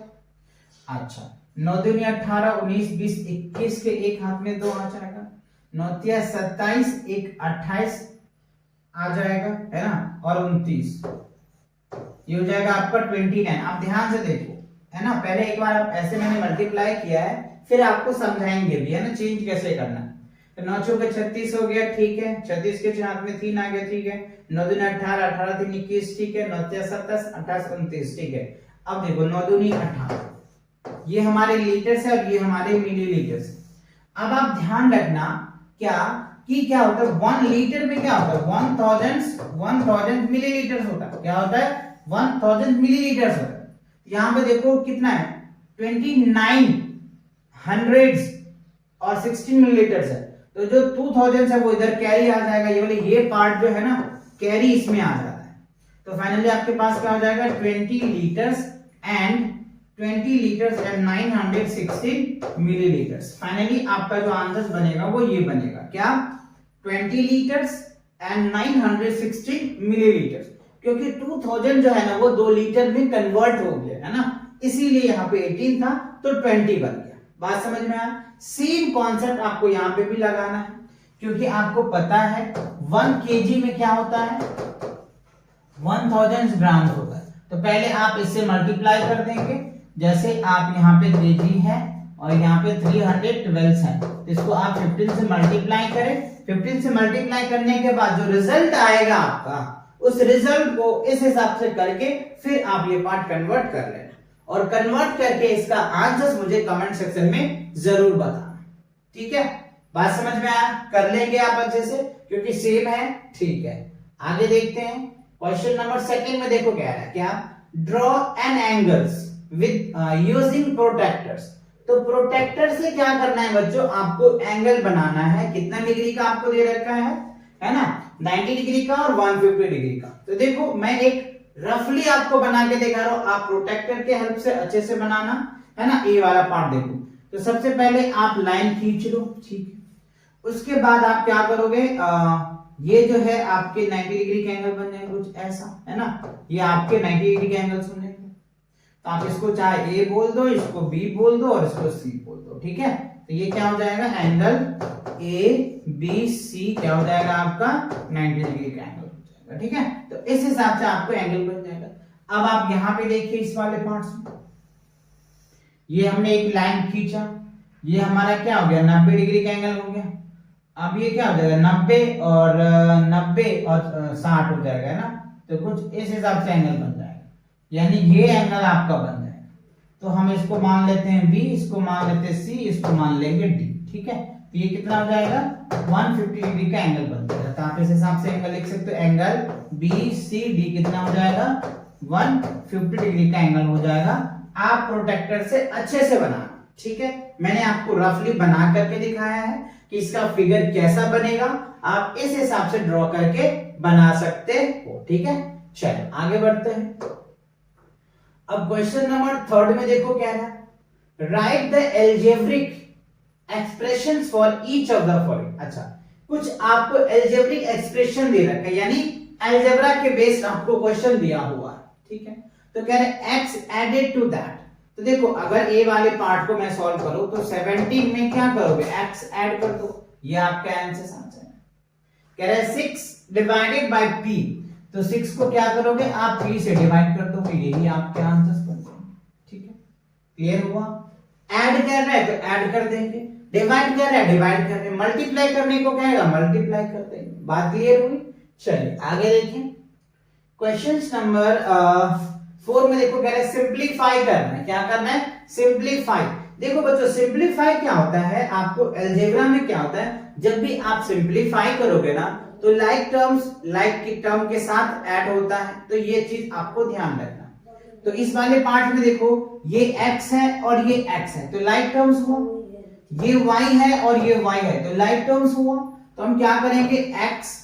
अच्छा, 9 दूनी 18 19 20 21 के एक हाथ में 2 आ जाएगा, 9 तिया 27 1 28 आ जाएगा, है ना, और 29 ये हो जाएगा आपका 29। आप ध्यान से देखो, है ना, पहले एक बार ऐसे मैंने मल्टीप्लाई किया है, फिर आपको समझाएंगे भी, है ना, चेंज कैसे करना है। तो 9 चौक 36 हो गया, ठीक है, 36 के हाथ में 3 आ गया, ठीक है, 9 दूनी 18 18 3 21, ठीक है, 9 तिया 27 28 29, ठीक है। अब देखो 9 दूनी 18, ये हमारे लीटर्स है और ये हमारे मिलीलीटर्स। अब आप ध्यान रखना क्या कि क्या होता है, 1 लीटर में क्या होता है, 1000 मिलीलीटर्स होता है, क्या होता है, 1000 मिलीलीटर्स होता है। यहाँ पे देखो कितना है, 29 हंड्रेड्स और 16 मिलीलीटर्स है, तो जो 2000 है वो इधर कैरी आ जाएगा, ये वाले ये पार्ट जो है ना कैरी इसमें आ जाता है। तो फाइनली आपके पास क्या हो जाएगा, 20 लीटर्स एंड 916 मिलीलीटर्स। फाइनली आपका जो आंसर बनेगा वो ये बनेगा, क्या, 20 लीटर्स एंड 916 मिलीलीटर्स, क्योंकि 2000 जो है ना वो 2 लीटर में कन्वर्ट हो गया, है ना, इसीलिए यहाँ पे 18 था तो 20 बन गया। बात समझ में आया। सेम कॉन्सेप्ट आपको यहाँ पे भी लगाना है, क्योंकि आपको पता है 1 केजी में क्या होता है, 1000 ग्राम होता है। तो पहले आप इससे मल्टीप्लाई कर देंगे, जैसे आप यहाँ पे केजी है और यहाँ पे 312 है, तो इसको आप 15 से मल्टीप्लाई करें। 15 से मल्टीप्लाई करने के बाद जो रिजल्ट आएगा आपका, उस रिजल्ट को इस हिसाब से करके फिर आप ये पार्ट कन्वर्ट कर लेना, और कन्वर्ट करके इसका आंसर मुझे कमेंट सेक्शन में जरूर बताना, ठीक है। बात समझ में आया, कर लेंगे आप अच्छे से, क्योंकि सेम है, ठीक है। आगे देखते हैं क्वेश्चन नंबर 2 में, देखो क्या है, क्या, draw an angles with using protectors. तो प्रोटेक्टर से क्या करना है बच्चों, आपको एंगल बनाना है, कितना डिग्री का आपको दे रखा है ना, 90 डिग्री का और 150 डिग्री का। तो देखो मैं एक रफली आपको बना के दिखा रहा हूं, आप प्रोटेक्टर के हेल्प से अच्छे से बनाना, है ना। ये वाला पार्ट देखो, तो सबसे पहले आप लाइन खींच लो, ठीक है। उसके बाद आप क्या करोगे, ये जो है आपके 90 डिग्री के एंगल बन जाएंगे कुछ ऐसा, है ना, ये आपके 90 डिग्री के एंगल्स बन जाएंगे। तो आप इसको चाहे ए बोल दो, इसको बी बोल दो और इसको सी बोल दो, ठीक है। तो ये क्या हो जाएगा, एंगल ए बी सी क्या हो जाएगा आपका, 90 डिग्री का एंगल हो जाएगा, ठीक है। तो इस हिसाब से आपको एंगल बन जाएगा। अब आप यहाँ पे देखिए इस वाले पार्ट्स में, ये हमने एक लाइन खींचा, ये हमारा क्या हो गया, 90 डिग्री का एंगल हो गया। अब ये क्या हो जाएगा 90 और 60 हो जाएगा, है ना। तो कुछ इस हिसाब से एंगल बन जाएगा, यानी ये एंगल आपका बन जाएगा। तो हम इसको मान लेते हैं बी, इसको मान लेते हैं सी, इसको मान लेंगे डी, ठीक है। तो ये कितना हो जाएगा 150 डिग्री का एंगल बन जाएगा। तो आप इस हिसाब से एंगल लिख सकते हो, एंगल बी सी डी कितना हो जाएगा 150 डिग्री का एंगल हो जाएगा। आप प्रोटेक्टर से अच्छे से बनाना, ठीक है। मैंने आपको रफली बना करके दिखाया है कि इसका फिगर कैसा बनेगा, आप इस हिसाब से ड्रॉ करके बना सकते हो, ठीक है। चलो आगे बढ़ते हैं। अब क्वेश्चन नंबर 3 में देखो क्या है, right the algebraic expressions for each of the following. अच्छा, कुछ आपको एल्जेब्रिक एक्सप्रेशन दे रखा है, यानी अलजेब्रा के बेस्ड आपको क्वेश्चन दिया हुआ है, ठीक है। तो कह रहे x एडेड टू दैट। तो देखो अगर ए वाले पार्ट को मैं सॉल्व करूं तो 17 में क्या करोगे x ऐड कर दो, ये आपका आंसर आ जाएगा। कह रहे 6 डिवाइडेड बाय p, तो 6 को क्या करोगे आप p से डिवाइड कर दोगे, यही आपके आंसर्स बन जाएंगे, ठीक है। क्लियर हुआ। ऐड कर रहा है तो ऐड कर देंगे, डिवाइड कर रहा है डिवाइड कर रहे हैं, मल्टीप्लाई करने को कहेगा मल्टीप्लाई कर देंगे। बात क्लियर हुई। चलिए आगे देखिए क्वेश्चन नंबर 4 में देखो कह रहा है सिंपलीफाई करना है। क्या करना है सिंपलीफाई। देखो बच्चों सिंपलीफाई क्या होता है, आपको अलजेब्रा में क्या होता है, जब भी आप सिंपलीफाई करोगे ना तो लाइक टर्म्स लाइक की टर्म के साथ ऐड होता है, तो ये चीज आपको ध्यान रखना। तो इस वाले पार्ट में देखो ये x है और ये x है, तो लाइक टर्म्स हुआ, ये y है और ये y है, तो लाइक टर्म्स हुआ। तो हम क्या करेंगे x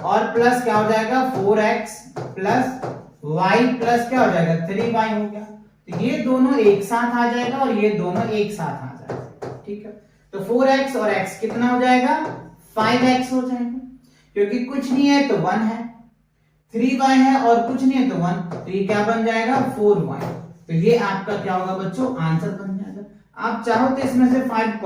और प्लस क्या हो जाएगा 4x प्लस y प्लस क्या हो जाएगा 3y हो गया। तो ये दोनों एक साथ आ जाएगा और ये दोनों एक साथ आ जाएगा, ठीक है। तो 4x और x कितना हो जाएगा 5x हो जाएगा, क्योंकि कुछ नहीं है तो 1 है, 3y है और कुछ नहीं है तो 1, तो ये क्या बन जाएगा 4y। तो ये आपका क्या होगा बच्चों आंसर बन जाएगा। आप चाहो तो इसमें से 5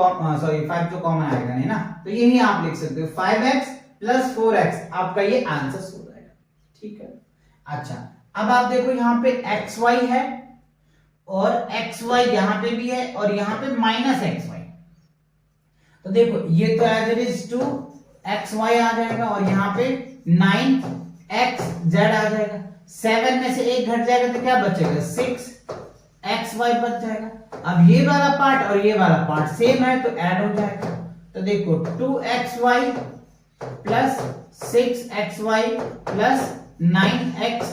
तो कॉमन आएगा नहीं ना, तो यही आप लिख सकते हो 5x प्लस 4x आपका ये आंसर हो जाएगा, ठीक है। अच्छा अब आप देखो यहाँ पे xy है और xy यहाँ पे भी है और यहाँ पे माइनस xy, तो देखो ये तो एज इट इज 2xy आ जाएगा और यहाँ पे 9xz आ जाएगा। 7 में से 1 घट जाएगा तो क्या बचेगा 6xy बच जाएगा। अब ये वाला पार्ट और ये वाला पार्ट सेम है तो ऐड हो जाएगा। तो देखो 2xy plus 6xy plus 9xz,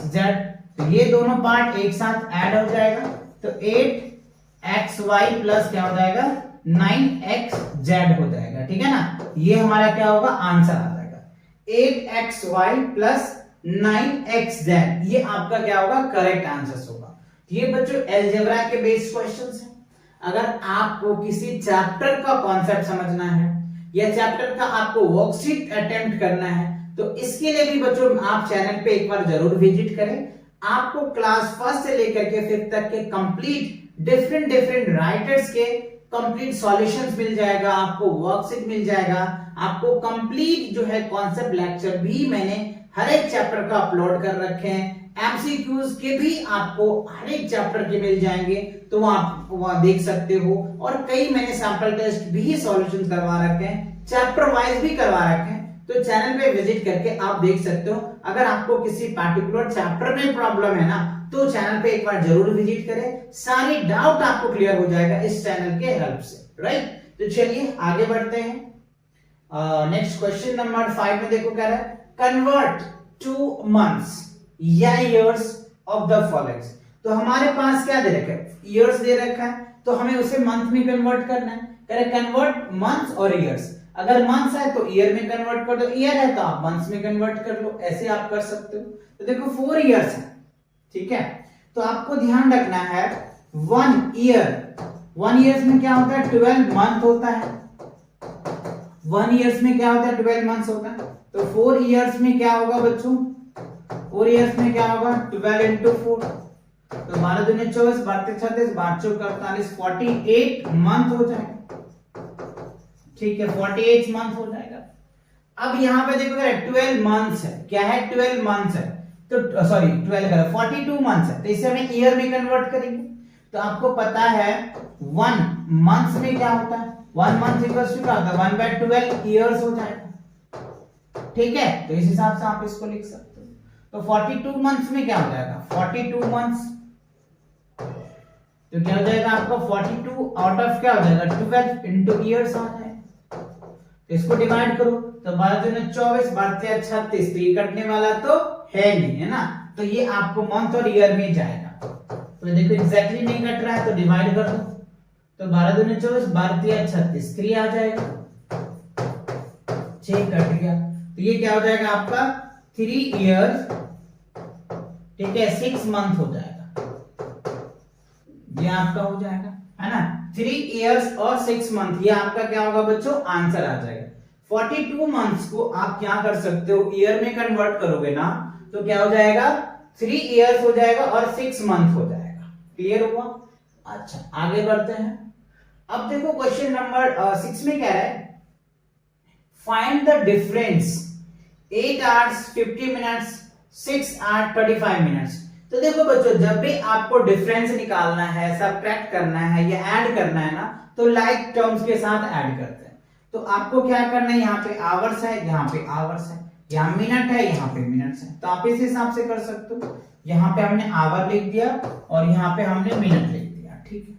तो ये दोनों पार्ट एक साथ ऐड हो जाएगा, तो 8xy प्लस क्या हो जाएगा 9xz हो जाएगा, ठीक है ना। ये हमारा क्या होगा आंसर आ जाएगा 8xy प्लस 9xz, ये आपका क्या होगा करेक्ट आंसर होगा। ये बच्चों अलजेब्रा के बेस्ड क्वेश्चंस हैं। अगर आपको किसी चैप्टर का कॉन्सेप्ट समझना है या चैप्टर का आपको वर्कशीट अटेम्प्ट करना है तो इसके लिए भी बच्चों आप चैनल पे एक बार जरूर विजिट करें। आपको क्लास 1 से लेकर के 5th तक के कंप्लीट डिफरेंट राइटर्स के कंप्लीट सॉल्यूशंस मिल जाएगा, आपको वर्कशीट मिल जाएगा, आपको कंप्लीट जो है कॉन्सेप्ट लेक्चर भी मैंने हर एक चैप्टर का अपलोड कर रखे हैं। एमसीक्यूज के भी आपको हर एक चैप्टर के मिल जाएंगे, तो आप वहां देख सकते हो। और कई मैंने सैंपल टेस्ट भी सॉल्यूशन करवा रखे हैं, चैप्टर वाइज भी करवा रखे हैं, तो चैनल पे विजिट करके आप देख सकते हो। अगर आपको किसी पार्टिकुलर चैप्टर में प्रॉब्लम है ना तो चैनल पे एक बार जरूर विजिट करें, सारी डाउट आपको क्लियर हो जाएगा इस चैनल के हेल्प से, राइट। तो चलिए आगे बढ़ते हैं। नेक्स्ट क्वेश्चन नंबर 5 में देखो क्या है, कन्वर्ट टू मंथ्स या ईयर्स ऑफ द फॉलोइंग। तो हमारे पास क्या दे रखा है ईयर्स दे रखा है, तो हमें उसे मंथ में कन्वर्ट करना है। कह रहे कन्वर्ट मंथ्स और ईयर्स, अगर मंथ्स है तो ईयर में कन्वर्ट कर दो, ईयर है तो आप मंथ्स में कन्वर्ट कर लो, ऐसे आप कर सकते हो। तो देखो 4 इयर्स है, ठीक है। तो आपको ध्यान रखना है 1 ईयर्स में क्या होता है 12 मंथ होता है, 1 ईयर्स में क्या होता है 12 मंथ्स होता है। तो 4 इयर्स में क्या होगा बच्चों 4 इयर्स में क्या होगा 12 into 4, तो 12 दूनी 24, 12 36, 12 चौक 48, 48 मंथ हो जाएगा, ठीक है 48 मंथ हो जाएगा। अब यहाँ पे देखो 12 मंथ्स है, क्या है 12 मंथ्स है, तो सॉरी 42 मंथ्स है, तो इसे हमें ईयर में कन्वर्ट करेंगे। तो आपको पता है 1 मंथ्स में क्या होता है 1 मंथ इक्वल्स टू क्या होता है 1/12 इयर्स हो जाएगा। ठीक है, तो इस हिसाब से आप इसको लिख सकते हो। तो 42 मंथ्स में क्या हो जाएगा, 42 मंथ्स, तो क्या हो जाएगा आपका 42 आउट ऑफ क्या हो जाएगा 12 इंटू ईयर्स आ जाएगा। तो इसको डिवाइड करो, तो 12 दूनी 24, 12 36, तो ये कटने वाला तो है नहीं, है ना, तो ये आपको मंथ और ईयर में जाएगा। तो देखो एग्जैक्टली नहीं कट रहा है तो डिवाइड कर दो, तो 12 दूनी 24, 12 36, 3 आ जाएगा, 6 कट गया, तो ये क्या हो जाएगा आपका 3 इयर्स, ठीक है, 6 मंथ हो जाएगा, ये आपका हो जाएगा, है ना, 3 इयर्स और 6 मंथ, ये आपका क्या होगा बच्चों, आंसर आ जाएगा। 42 मंथ्स को आप क्या कर सकते हो, ईयर में कन्वर्ट करोगे ना, तो क्या हो जाएगा 3 इयर्स हो जाएगा और 6 मंथ हो जाएगा। क्लियर हुआ? अच्छा, आगे बढ़ते हैं। अब देखो क्वेश्चन नंबर 6 में क्या है, find the difference 8 hours 50 minutes 6 hours 35 minutes। तो देखो बच्चों, जब भी आपको डिफरेंस निकालना है, सबट्रैक्ट करना है या ऐड करना है ना, तो लाइक टर्म्स के साथ ऐड करते हैं। तो आपको क्या करना है, यहाँ पे आवर्स है, यहाँ पे आवर्स है, यहाँ मिनट है, यहाँ पे मिनट्स है, तो आप इस हिसाब से कर सकते हो। यहाँ पे हमने आवर लिख दिया और यहाँ पे हमने मिनट लिख दिया, ठीक है।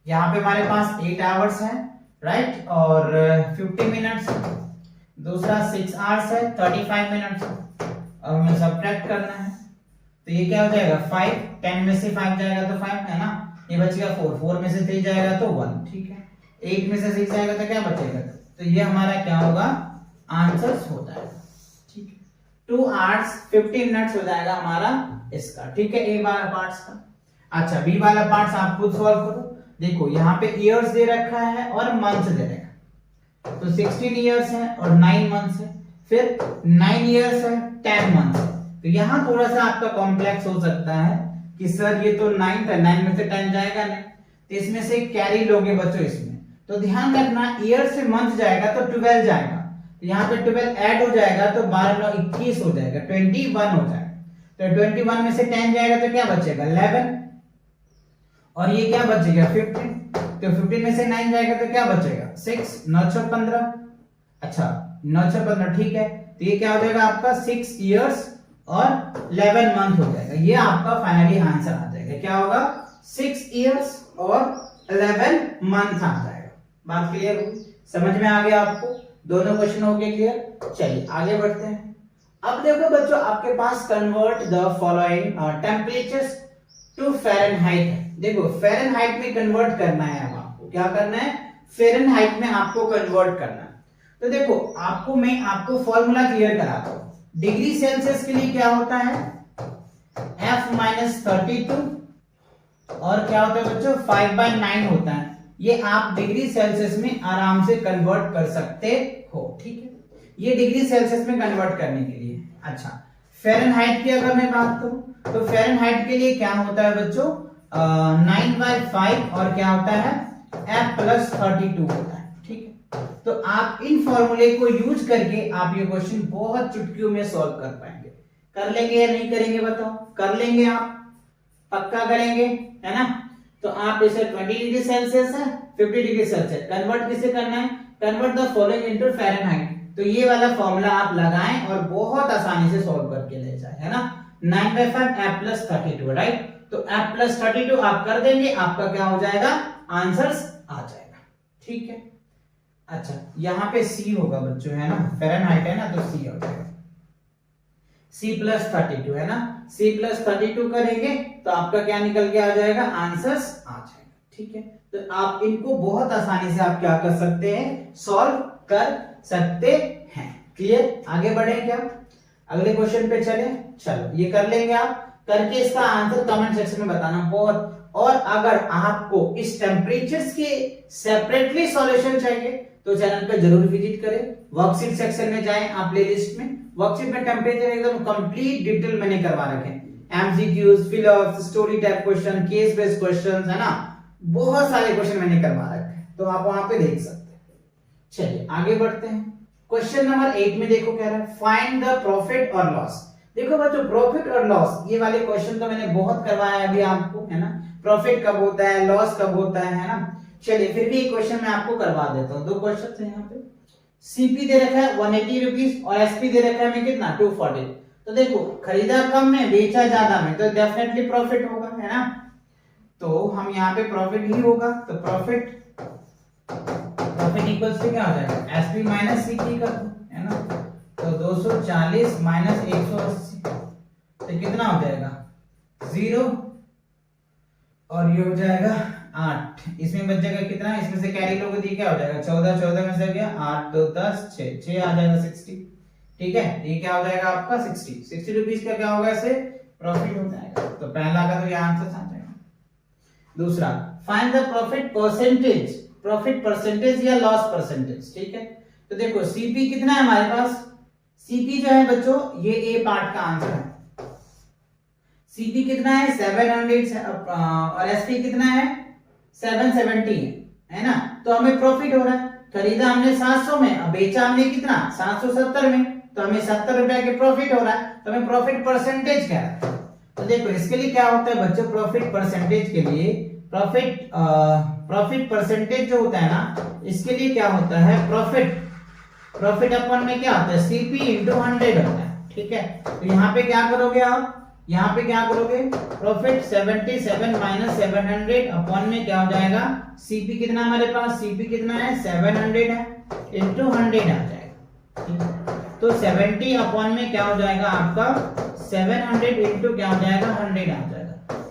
यहाँ पे हमारे पास 8 आवर्स है, राइट, और 50 मिनट्स, दूसरा 6 आवर्स है, 35 मिनट्स, अब हमें सबट्रैक्ट करना है, तो ये क्या हो जाएगा 5, 10 में से 5 जाएगा तो 5 है ना, ये बचेगा 4, 4 में से 3 जाएगा तो 1, ठीक है, 8 में से 6 जाएगा तो क्या बचेगा, तो ये हमारा क्या होगा, आंसर्स हो जाएगा, ठीक है। 2 hours 50 minutes हो जाएगा हमारा इसका, ठीक है, ए वाला पार्ट्स का। अच्छा, बी वाला पार्ट्स आप खुद सॉल्व करो। देखो यहाँ पे ईयर्स दे रखा है और मंथ्स दे रखा है, तो 16 ईयर्स है और 9 मंथ्स है, फिर 9 ईयर्स है 10 मंथ्स है, तो यहाँ थोड़ा सा आपका कॉम्प्लेक्स हो सकता है कि सर ये तो 9 था, 9 में से 10 जाएगा नहीं, तो इसमें से कैरी लोगे बच्चों इसमें, तो ध्यान रखना ईयर से मंथ जाएगा तो 12 जाएगा, तो यहाँ पे 12 ऐड हो जाएगा तो 12 9 21 हो जाएगा, 21 हो जाएगा, तो 21 में से 10 जाएगा तो क्या बचेगा 11, और ये क्या बचेगा 15, तो 15 में से 9 जाएगा तो क्या बचेगा 6, 9 6 15, अच्छा 9 6 15, ठीक है, तो ये क्या हो जाएगा आपका 6 इयर्स और 11 मंथ हो जाएगा, ये आपका फाइनली आंसर आ जाएगा, क्या होगा 6 इयर्स और 11 मंथ आ जाएगा। बात क्लियर हुई, समझ में आ गया आपको, दोनों क्वेश्चन हो गए क्लियर। चलिए आगे बढ़ते हैं। अब देखो बच्चों, आपके पास convert the following temperatures to Fahrenheit है। देखो फ़ारेनहाइट में कन्वर्ट करना है, अब आपको क्या करना है, फ़ारेनहाइट में आपको कन्वर्ट करना है। तो देखो मैं आपको फॉर्मूला क्लियर कराता हूं। डिग्री सेल्सियस के लिए क्या होता है F-32 और क्या होता है बच्चों 5/9 होता है, ये आप डिग्री सेल्सियस में आराम से कन्वर्ट कर सकते हो, ठीक है, ये डिग्री सेल्सियस में कन्वर्ट करने के लिए। अच्छा, फ़ारेनहाइट की अगर मैं बात करूं तो फ़ारेनहाइट के लिए क्या होता है बच्चों 9/5 और क्या होता है F+32 होता है, ठीक है। तो आप इन फॉर्मूले को यूज करके आप ये क्वेश्चन बहुत चुटकियों में सॉल्व कर पाएंगे। कर लेंगे या नहीं करेंगे बताओ? कर लेंगे, आप पक्का करेंगे, है ना। तो आप इसे 20 डिग्री सेल्सियस है 50 डिग्री सेल्सियस कन्वर्ट किसे करना है, convert the following into Fahrenheit. तो ये वाला फॉर्मूला आप लगाएं और बहुत आसानी से सॉल्व करके ले जाए, है ना। 9/5 F+32, राइट। तो F+32 आप कर देंगे, आपका क्या हो जाएगा आंसर्स आ जाएगा, ठीक है। अच्छा, यहाँ पे C होगा बच्चों, है ना, फ़ारेनहाइट है ना, तो C हो जाएगा C+32, है ना। C+32 करेंगे तो आपका क्या निकल के आ जाएगा, आंसर्स आ जाएगा, ठीक है। तो आप इनको बहुत आसानी से आप क्या कर सकते हैं, सॉल्व कर सकते हैं। क्लियर, आगे बढ़े क्या, अगले क्वेश्चन पे चले। चलो ये कर लेंगे, आप करके इसका आंसर कमेंट सेक्शन में बताना बहुत। और अगर आपको इस टेम्परेचर्स के सेपरेटली सॉल्यूशन चाहिए तो चैनल पे जरूर विजिट करें, वर्कशीट सेक्शन में जाएं आप प्लेलिस्ट में, वर्कशीट में टेम्परेचर एकदम कंप्लीट डिटेल मैंने करवा रखे हैं, MCQs, fill off, story type question, case based questions, है ना, बहुत सारे क्वेश्चन मैंने करवा रखे हैं, तो आप वहां पे देख सकते हैं। चलिए आगे बढ़ते हैं। क्वेश्चन नंबर 8 में देखो क्या रहा है, फाइंड द प्रॉफिट और लॉस। देखो बच्चों, प्रॉफिट और लॉस ये वाले क्वेश्चन तो मैंने बहुत करवाया अभी आपको, है ना। प्रॉफिट कब होता है, लॉस कब होता है ना। चलिए फिर भी एक क्वेश्चन मैं आपको करवा देता हूँ, 2 क्वेश्चन है यहाँ पे। सीपी दे रखा है 180 रुपीज और एसपी दे रखा है हमें कितना 240। तो देखो खरीदा कम में बेचा ज्यादा में तो डेफिनेटली प्रॉफिट होगा, है ना। तो हम यहाँ पे प्रॉफिट ही होगा, तो प्रॉफिट इक्वल्स टू क्या हो जाएगा एसपी माइनस सीपी का, है ना। तो 240 माइनस 180 तो कितना हो जाएगा 0 और ये हो जाएगा 8। इसमें बच जाएगा कितना, इसमें से कैरी लोगे तो क्या हो जाएगा 14, 14 में से गया 8 2 10 6 आ जाएगा 60। ठीक है, ये क्या हो जाएगा आपका 60 रुपीज का क्या होगा इसे प्रॉफिट हो जाएगा। तो पहला का तो ये आंसर आ जाएगा। दूसरा फाइंड द प्रॉफिट परसेंटेज या लॉस परसेंटेज। ठीक है, तो देखो सीपी कितना है हमारे पास, सीपी जो है बच्चों ये ए पार्ट का आंसर है। सीपी कितना है 700 और एसपी कितना है 770 है ना। तो हमें प्रॉफिट हो रहा है, खरीदा हमने 700 में, अब बेचा हमने कितना 770 में, तो हमें 70 रुपए के प्रॉफिट हो रहा है। तो हमें प्रॉफिट परसेंटेज क्या है, तो देखो इसके लिए क्या होता है बच्चों, प्रॉफिट परसेंटेज के लिए प्रॉफिट परसेंटेज जो होता है ना, इसके लिए क्या होता है प्रॉफिट अपन में क्या होता है सीपी इंटू 100 होता है। ठीक है, तो यहाँ पे क्या करोगे आप, यहाँ पे क्या करोगे प्रॉफिट 77 माइनस 700 अपॉन में क्या हो जाएगा सीपी कितना हमारे पास, सीपी कितना है 700 है इंटू 100 आ जाएगा। ठीक है, तो 70 अपॉन में क्या हो जाएगा आपका 700 इंटू क्या हो जाएगा 100 आ जाएगा।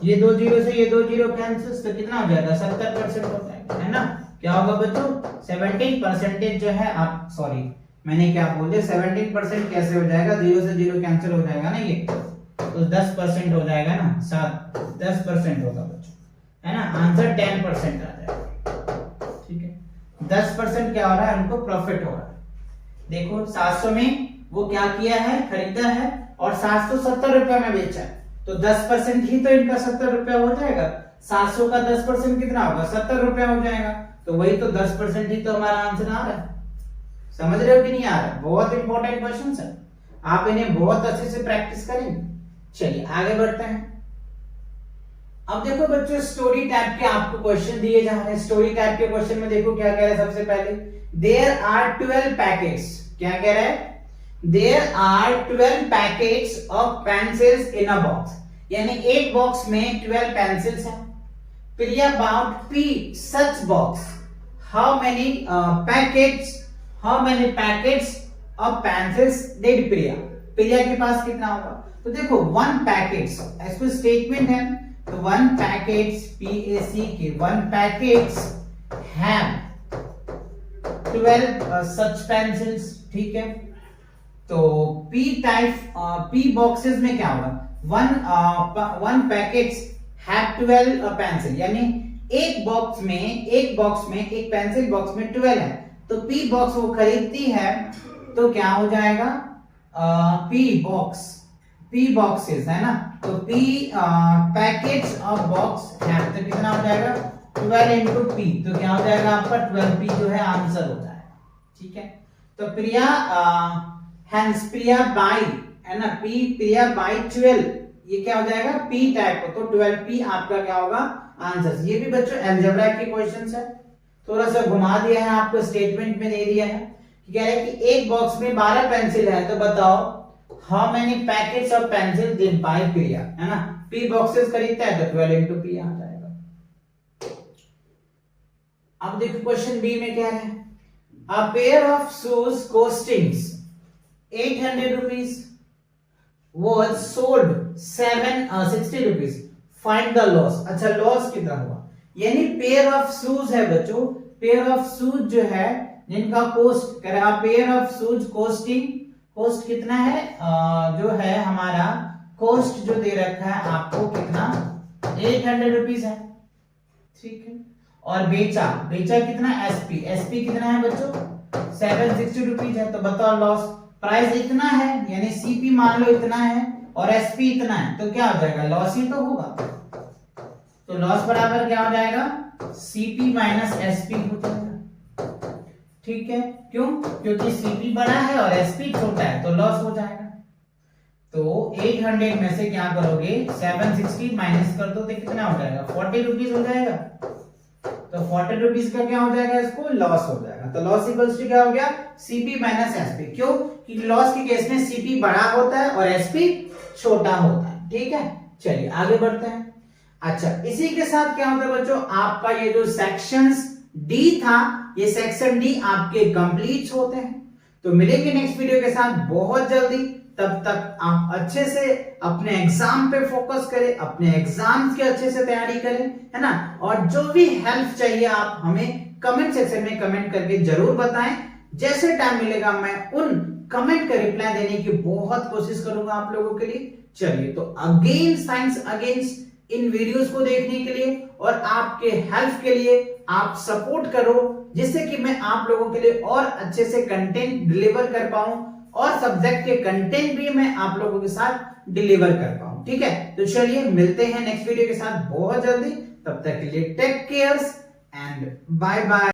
ये दो जीरो से ये दो जीरो कैंसिल, तो कितना हो जाएगा 70% हो जाएगा, है ना। क्या होगा बच्चों 17% जो है आप, सॉरी मैंने क्या बोल दिया 17% कैसे हो जाएगा, जीरो से जीरो कैंसिल हो जाएगा ना, ये तो 10% हो जाएगा ना, 10% होगा बच्चों, है ना। आंसर 10% आ जाएगा। ठीक है, 10% क्या हो रहा है उनको प्रॉफिट हो रहा है। देखो 700 में वो क्या किया है खरीदा है और 770 रुपए में बेचा है, तो 10% ही तो इनका 70 रुपया हो जाएगा। 700 का 10% कितना होगा 70 रुपया हो जाएगा, तो वही तो 10% ही तो हमारा आंसर आ रहा है। समझ रहे हो कि नहीं आ रहा है, बहुत इंपॉर्टेंट क्वेश्चन है, आप इन्हें बहुत अच्छे से प्रैक्टिस करेंगे। चलिए आगे बढ़ते हैं। अब देखो बच्चों स्टोरी टाइप के आपको क्वेश्चन दिए जा रहे हैं। स्टोरी टाइप के क्वेश्चन में देखो क्या कह रहा है, सबसे पहले देयर आर 12 पैकेट्स, क्या कह रहा है there are 12 packets of pencils in a box, यानी एक बॉक्स में 12 पेंसिल्स हैं। प्रिया बाउट पी such box, how many packets of pencils did Priya, Priya के पास कितना होगा। तो देखो 1 पैकेट्स ऐसा स्टेटमेंट है, तो 1 packets PACK 1 packets have 12 such pencils. ठीक है, तो P बॉक्सेस में क्या होगा 1 पैकेट्स हैव 12 पेंसिल, यानी एक बॉक्स में एक पेंसिल बॉक्स में 12 है, तो P बॉक्स वो खरीदती है, तो क्या हो जाएगा P बॉक्सेस है ना, तो P packets of box have, तो कितना हो जाएगा 12 इंटू P, तो क्या हो जाएगा आपका 12P जो है आंसर होता है। ठीक है, तो प्रिया बाई है ना, प्रिया बाई 12, ये क्या हो जाएगा P टाइप को, तो 12P आपका क्या होगा आंसर। ये भी बच्चों अलजेब्रा के क्वेश्चंस है, थोड़ा सा घुमा दिया है आपको, स्टेटमेंट में दे दिया है कि कह रहा है कि एक बॉक्स में 12 पेंसिल है, तो बताओ how many packets of pencil did buy Priya, है ना। P बॉक्सेस खरीदता है तो 12 इंटू P आ जाएगा। अब देखो क्वेश्चन बी में क्या है, a pair of shoes costing 800 rupees was sold 60 rupees, find the loss। अच्छा लॉस कितना हुआ, यानी पेयर ऑफ शूज है बच्चों, पेयर ऑफ शूज जो है जिनका कॉस्ट कह रहा है, पेयर ऑफ शूज कॉस्ट कितना है जो है हमारा कॉस्ट जो दे रखा है आपको कितना 800 रुपीज है। ठीक है, और बेचा कितना एसपी कितना है बच्चों 760 रुपीज है, तो बताओ लॉस, प्राइस इतना है यानी सीपी मान लो इतना है और एसपी इतना है, तो क्या हो जाएगा लॉस ही तो होगा, तो लॉस बराबर क्या हो जाएगा सीपी माइनस एसपी हो जाएगा। ठीक है, क्यों, क्योंकि सीपी बड़ा है और एसपी छोटा है, तो लॉस हो जाएगा। तो 800 में से क्या करोगे 760 माइनस कर दो तो कितना हो जाएगा 40 रुपीज हो जाएगा, तो 40 रुपीज का क्या हो जाएगा इसको लॉस हो जाएगा जाएगा। तो लॉस इक्वल्स टू क्या हो गया, Cp माइनस Sp। क्यों, क्योंकि लॉस के केस में Cp बड़ा होता है और Sp छोटा होता है। ठीक है, चलिए आगे बढ़ते हैं। अच्छा, इसी के साथ क्या होता है बच्चों, आपका ये जो सेक्शंस डी था, ये सेक्शन डी आपके कंप्लीट होते हैं। तो मिलेंगे नेक्स्ट वीडियो के साथ बहुत जल्दी। तब तक आप अच्छे से अपने एग्जाम पे फोकस करें, अपने एग्जाम की अच्छे से तैयारी करें, है ना। और जो भी हेल्प चाहिए आप हमें कमेंट सेक्शन में कमेंट करके जरूर बताएं। जैसे टाइम मिलेगा मैं उन कमेंट का रिप्लाई देने की बहुत कोशिश करूंगा आप लोगों के लिए। चलिए, तो अगेन थैंक्स अगेंस्ट इन वीडियोस को देखने के लिए और आपके हेल्प के लिए आप सपोर्ट करो, जिससे कि मैं आप लोगों के लिए और अच्छे से कंटेंट डिलीवर कर पाऊं और सब्जेक्ट के कंटेंट भी मैं आप लोगों के साथ डिलीवर कर पाऊं। ठीक है, तो चलिए मिलते हैं नेक्स्ट वीडियो के साथ बहुत जल्दी। तब तक के लिए take cares and bye bye.